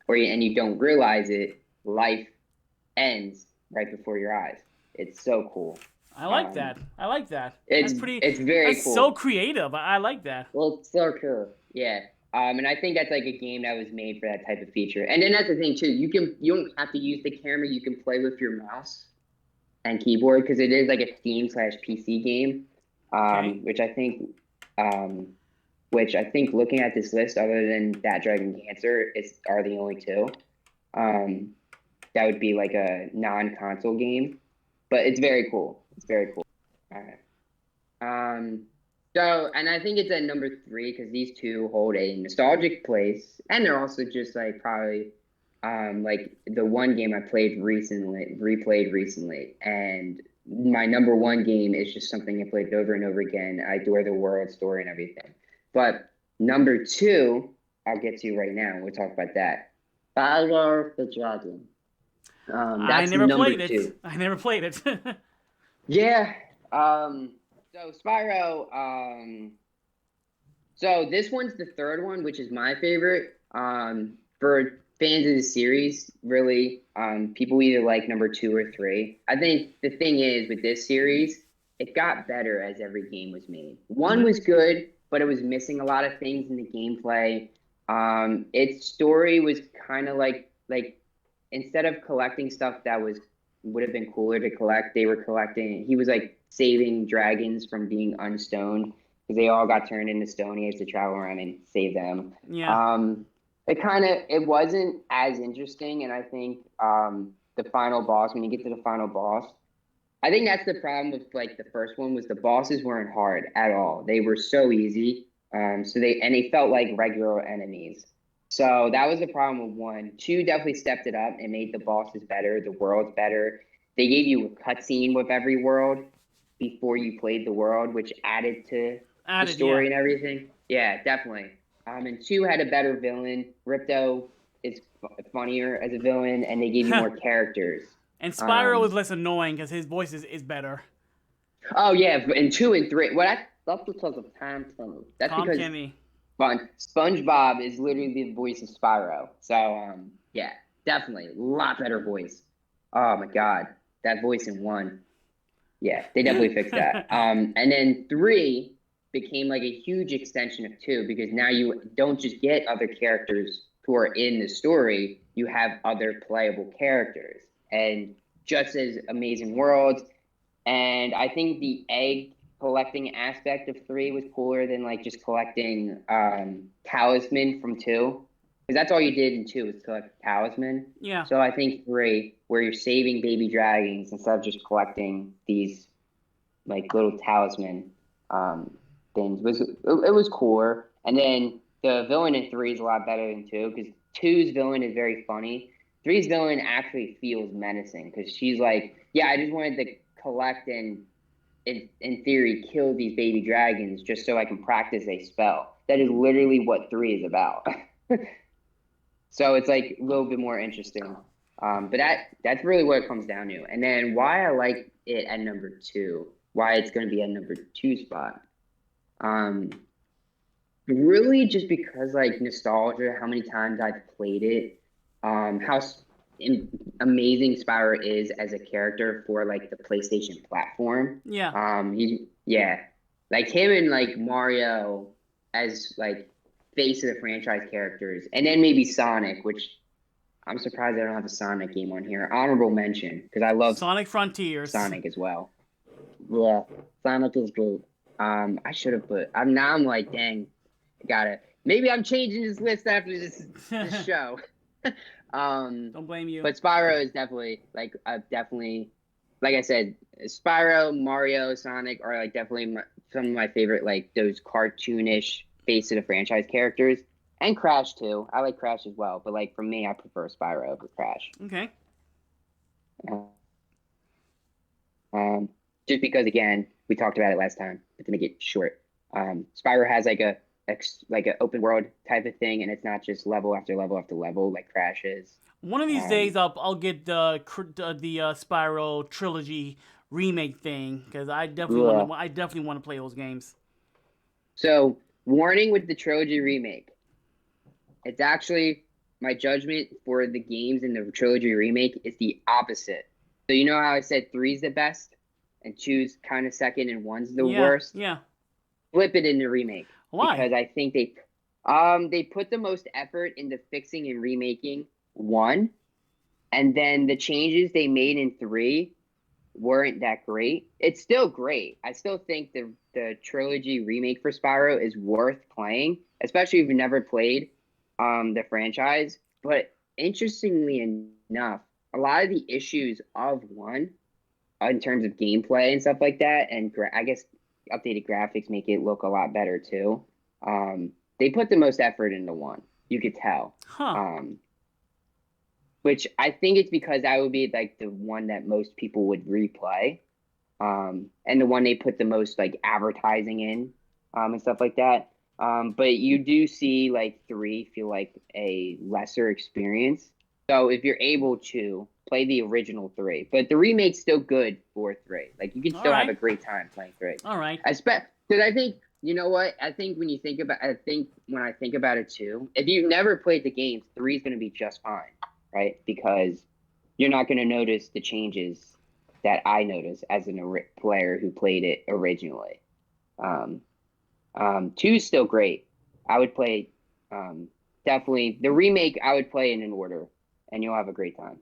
and you don't realize it, life ends right before your eyes. It's so cool. I like that. I like that. It's very that's cool. so creative. I like that. Well, it's so cool. Yeah. And I think that's like a game that was made for that type of feature. And then that's the thing too. You don't have to use the camera. You can play with your mouse and keyboard, because it is like a Steam/PC game. Okay. Which I think looking at this list, other than That Dragon Cancer, are the only two. That would be like a non-console game, but it's very cool. It's very cool. All right. So, and I think it's at number 3 because these two hold a nostalgic place, and they're also just like probably like the one game I replayed recently, and my number 1 game is just something I played over and over again. I adore the world, story, and everything. But number 2, I'll get to right now. We'll talk about that. Spyro the Dragon. I never played it. I never played it. Yeah. So Spyro. So this one's the 3rd one, which is my favorite. For fans of the series, really, people either like number 2 or 3. I think the thing is with this series, it got better as every game was made. 1 was good, but it was missing a lot of things in the gameplay. Its story was kind of like instead of collecting stuff that would have been cooler to collect, they were collecting. He was like saving dragons from being unstoned because they all got turned into stone. He has to travel around and save them. Yeah. It wasn't as interesting, and I think the final boss, when you get to the final boss, I think that's the problem with like the first one, was the bosses weren't hard at all. They were so easy. They felt like regular enemies. So that was the problem with 1. 2 definitely stepped it up and made the bosses better, the worlds better. They gave you a cutscene with every world before you played the world, which added to the story and everything. Yeah, definitely. And 2 had a better villain. Ripto is funnier as a villain, and they gave you more characters. And Spyro was less annoying because his voice is better. Oh yeah, and 2 and 3. Well, that's because of Tom Kenny. That's Tom because Kenny. SpongeBob is literally the voice of Spyro. So yeah, definitely a lot better voice. Oh my god, that voice in 1. Yeah, they definitely fixed that. And then 3 became like a huge extension of 2, because now you don't just get other characters who are in the story, you have other playable characters and just as amazing worlds. And I think the egg collecting aspect of 3 was cooler than like just collecting talisman from 2, because that's all you did in 2 was collect talisman. Yeah. So I think 3, where you're saving baby dragons instead of just collecting these like little talisman things, was cooler. And then the villain in 3 is a lot better than 2, because 2's villain is very funny. 3's villain actually feels menacing, because she's like, yeah, I just wanted to collect and in theory kill these baby dragons just so I can practice a spell. That is literally what 3 is about. So it's like a little bit more interesting. But that's really what it comes down to. And then why I like it at number 2, why it's going to be at number 2 spot. Really just because like nostalgia, how many times I've played it, how amazing Spyro is as a character for like the PlayStation platform. Yeah. Like him and like Mario as like face of the franchise characters, and then maybe Sonic, which I'm surprised I don't have a Sonic game on here. Honorable mention because I love Sonic Frontiers. Sonic as well. Yeah, Sonic is great. I should have put. I'm like, dang, gotta. Maybe I'm changing this list after this show. Don't blame you. But Spyro is definitely like like I said, Spyro, Mario, Sonic are like definitely some of my favorite like those cartoonish face of the franchise characters, and Crash too. I like Crash as well, but like for me, I prefer Spyro over Crash. Okay. Just because again, we talked about it last time, but to make it short, Spyro has like a open world type of thing, and it's not just level after level after level like Crash is. One of these days, I'll get the Spyro trilogy remake thing because I definitely want to play those games. So, warning with the trilogy remake, it's actually my judgment for the games in the trilogy remake is the opposite. So you know how I said 3's the best, and 2's kind of second, and 1's the worst. Yeah. Flip it in the remake. Why? Because I think they put the most effort into fixing and remaking 1, and then the changes they made in 3 weren't that great. It's still great. I still think the trilogy remake for Spyro is worth playing, especially if you've never played the franchise. But interestingly enough, a lot of the issues of 1 in terms of gameplay and stuff like that, and I guess updated graphics make it look a lot better too. They put the most effort into 1. You could tell. Huh. Which I think it's because that would be like the one that most people would replay. And the one they put the most like advertising in, and stuff like that. But you do see like 3 feel like a lesser experience. So if you're able to play the original 3, but the remake's still good for 3. Like you can still have a great time playing 3. All right. Because I think, you know what? I think when I think about it too, if you've never played the games, 3 is going to be just fine, right? Because you're not going to notice the changes that I noticed as a player who played it originally. 2 is still great. I would play definitely the remake. I would play in an order, and you'll have a great time.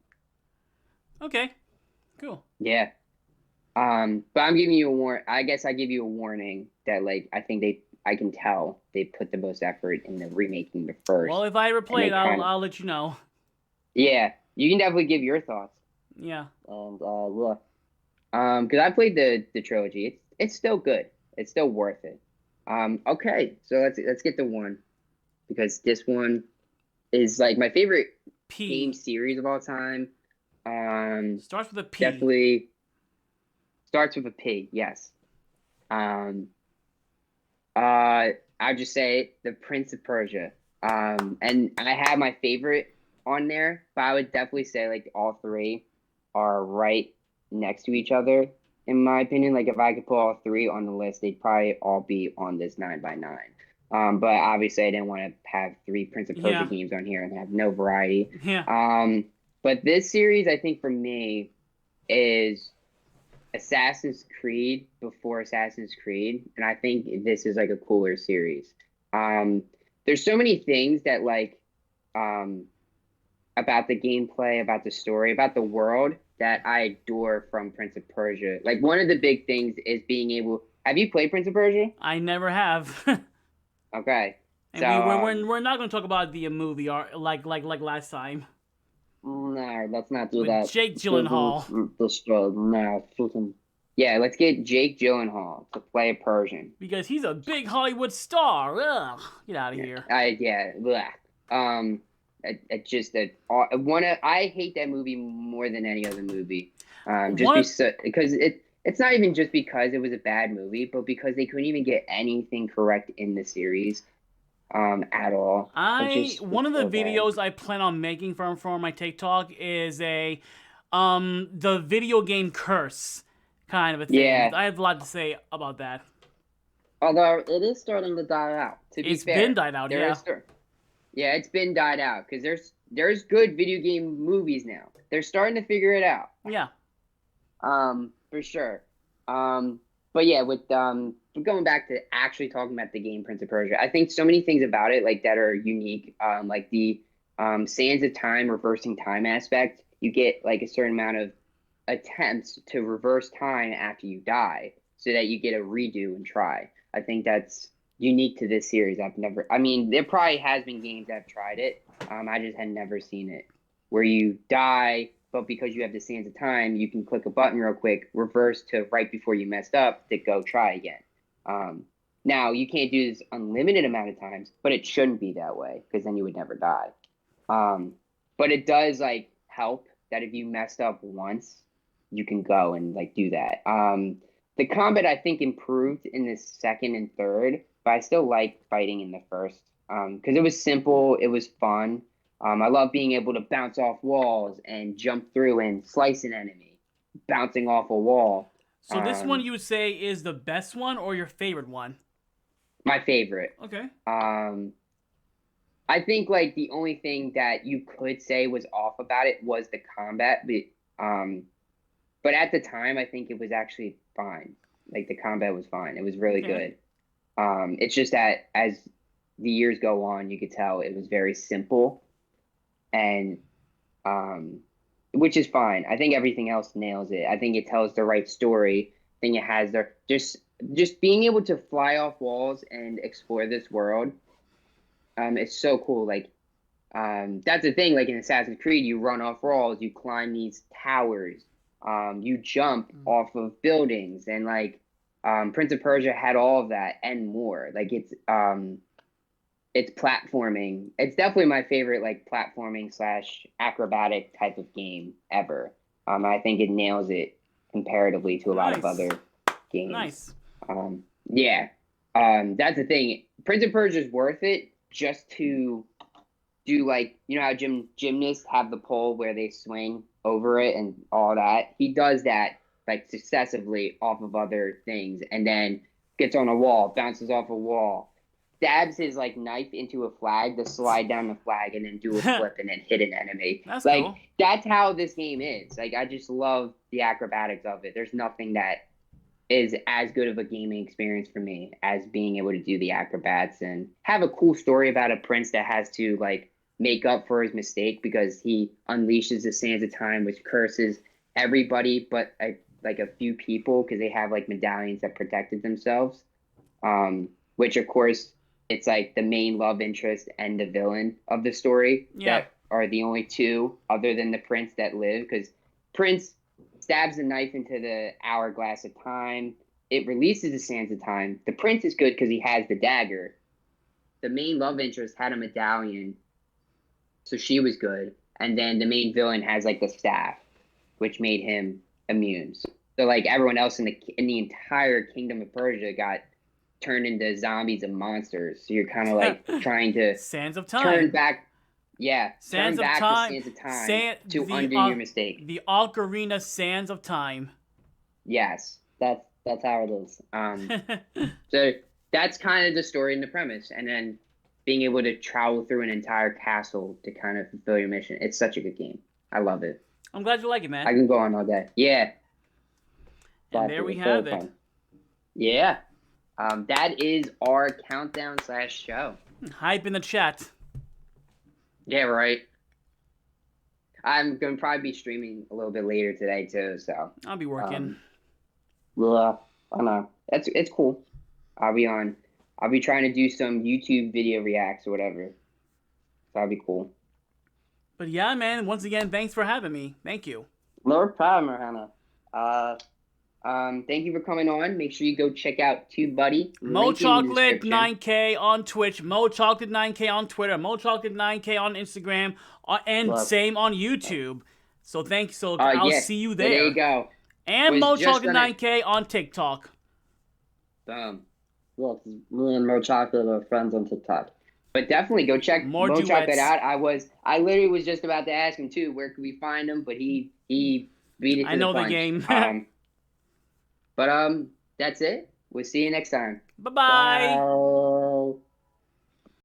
Okay, cool. Yeah. But I'm giving you I guess I give you a warning that like I think I can tell they put the most effort in the remaking the first. Well, if I ever play it, I'll let you know. Yeah, you can definitely give your thoughts. Yeah. And look, because I played the trilogy. It's still good. It's still worth it. Okay, so let's get to 1, because this one is like my favorite game series of all time. Starts with a P. Definitely starts with a P. Yes. I'd just say the Prince of Persia. And I have my favorite on there, but I would definitely say like all 3 are right next to each other. In my opinion, like if I could put all 3 on the list, they'd probably all be on this 9x9. But obviously I didn't want to have 3 Prince of Persia games on here and have no variety. Yeah. But this series, I think for me, is Assassin's Creed before Assassin's Creed, and I think this is like a cooler series. There's so many things that like about the gameplay, about the story, about the world that I adore from Prince of Persia. Like one of the big things is being able. Have you played Prince of Persia? I never have. Okay. And so we're not going to talk about the movie or like last time. No, let's not do With that. Jake Gyllenhaal. No, freaking. Yeah, let's get Jake Gyllenhaal to play a Persian. Because he's a big Hollywood star. Ugh, get out of here. I hate that movie more than any other movie. Because it's not even just because it was a bad movie, but because they couldn't even get anything correct in the series at all. One of the videos I plan on making for my TikTok is the video game curse kind of a thing. Yeah. I have a lot to say about that. Although it is starting to die out. It's been died out, yeah. Yeah, it's been died out because there's good video game movies now. They're starting to figure it out. Yeah. For sure. But yeah, with going back to actually talking about the game Prince of Persia, I think so many things about it like that are unique. Like the Sands of Time, reversing time aspect. You get like a certain amount of attempts to reverse time after you die, so that you get a redo and try. I think that's unique to this series. I mean, there probably has been games that have tried it. I just had never seen it where you die, but because you have the Sands of Time, you can click a button real quick, reverse to right before you messed up to go try again. Now you can't do this unlimited amount of times, but it shouldn't be that way because then you would never die. But it does like help that if you messed up once, you can go and like do that. The combat I think improved in the second and third, but I still like fighting in the first because it was simple, it was fun. I love being able to bounce off walls and jump through and slice an enemy, bouncing off a wall. So this one you would say is the best one or your favorite one? My favorite. Okay. I think like the only thing that you could say was off about it was the combat, but at the time I think it was actually fine. Like the combat was fine. It was really good. It's just that as the years go on, you could tell it was very simple, and which is fine. I think everything else nails it. I think it tells the right story. I think it has the just being able to fly off walls and explore this world. It's so cool. Like, that's the thing. Like in Assassin's Creed, you run off walls, you climb these towers, you jump off of buildings, and like, Prince of Persia had all of that and more. Like it's platforming. It's definitely my favorite like platforming / acrobatic type of game ever. I think it nails it comparatively to a lot of other games. Nice. Yeah. That's the thing. Prince of Persia is worth it just to do like, you know how gymnasts have the pole where they swing over it and all that. He does that like successively off of other things, and then gets on a wall, bounces off a wall, stabs his like knife into a flag to slide down the flag, and then do a flip and then hit an enemy. That's like cool. That's how this game is. Like I just love the acrobatics of it. There's nothing that is as good of a gaming experience for me as being able to do the acrobats and have a cool story about a prince that has to like make up for his mistake because he unleashes the Sands of Time, which curses everybody but like a few people because they have like medallions that protected themselves. Which of course it's like the main love interest and the villain of the story that are the only two other than the prince that live, because Prince stabs a knife into the hourglass of time. It releases the Sands of Time. The prince is good because he has the dagger. The main love interest had a medallion, so she was good. And then the main villain has like the staff, which made him immune. So like everyone else in the entire Kingdom of Persia got turned into zombies and monsters. So you're kind of like trying to Sands of Time. Turn back. Yeah, Sands turn of back Time. the Sands of Time to undo your mistake. The Ocarina Sands of Time. Yes, that's how it is. So that's kind of the story and the premise, and then being able to travel through an entire castle to kind of fulfill your mission. It's such a good game. I love it. I'm glad you like it, man. I can go on all day. Yeah. And there we have it. Yeah. That is our countdown / show. Hype in the chat. Yeah, right. I'm going to probably be streaming a little bit later today, too, so. I'll be working. I know. It's cool. I'll be trying to do some YouTube video reacts or whatever. That'll be cool. But yeah, man, once again, thanks for having me. Thank you. No problem, Hannah. Thank you for coming on. Make sure you go check out tubebuddy. Mochocolate 9K on Twitch, Mochocolate 9K on Twitter, Mochocolate 9K on Instagram, and same on YouTube. So thanks. So I'll see you there. There you go. And Mochocolate 9K on TikTok. Boom. Look, me and Mochocolate are friends on TikTok. But definitely go check Mochocolate duets. out. I literally was just about to ask him too, where could we find him? But he beat it to I know the punch. game. But that's it. We'll see you next time. Bye-bye. Bye.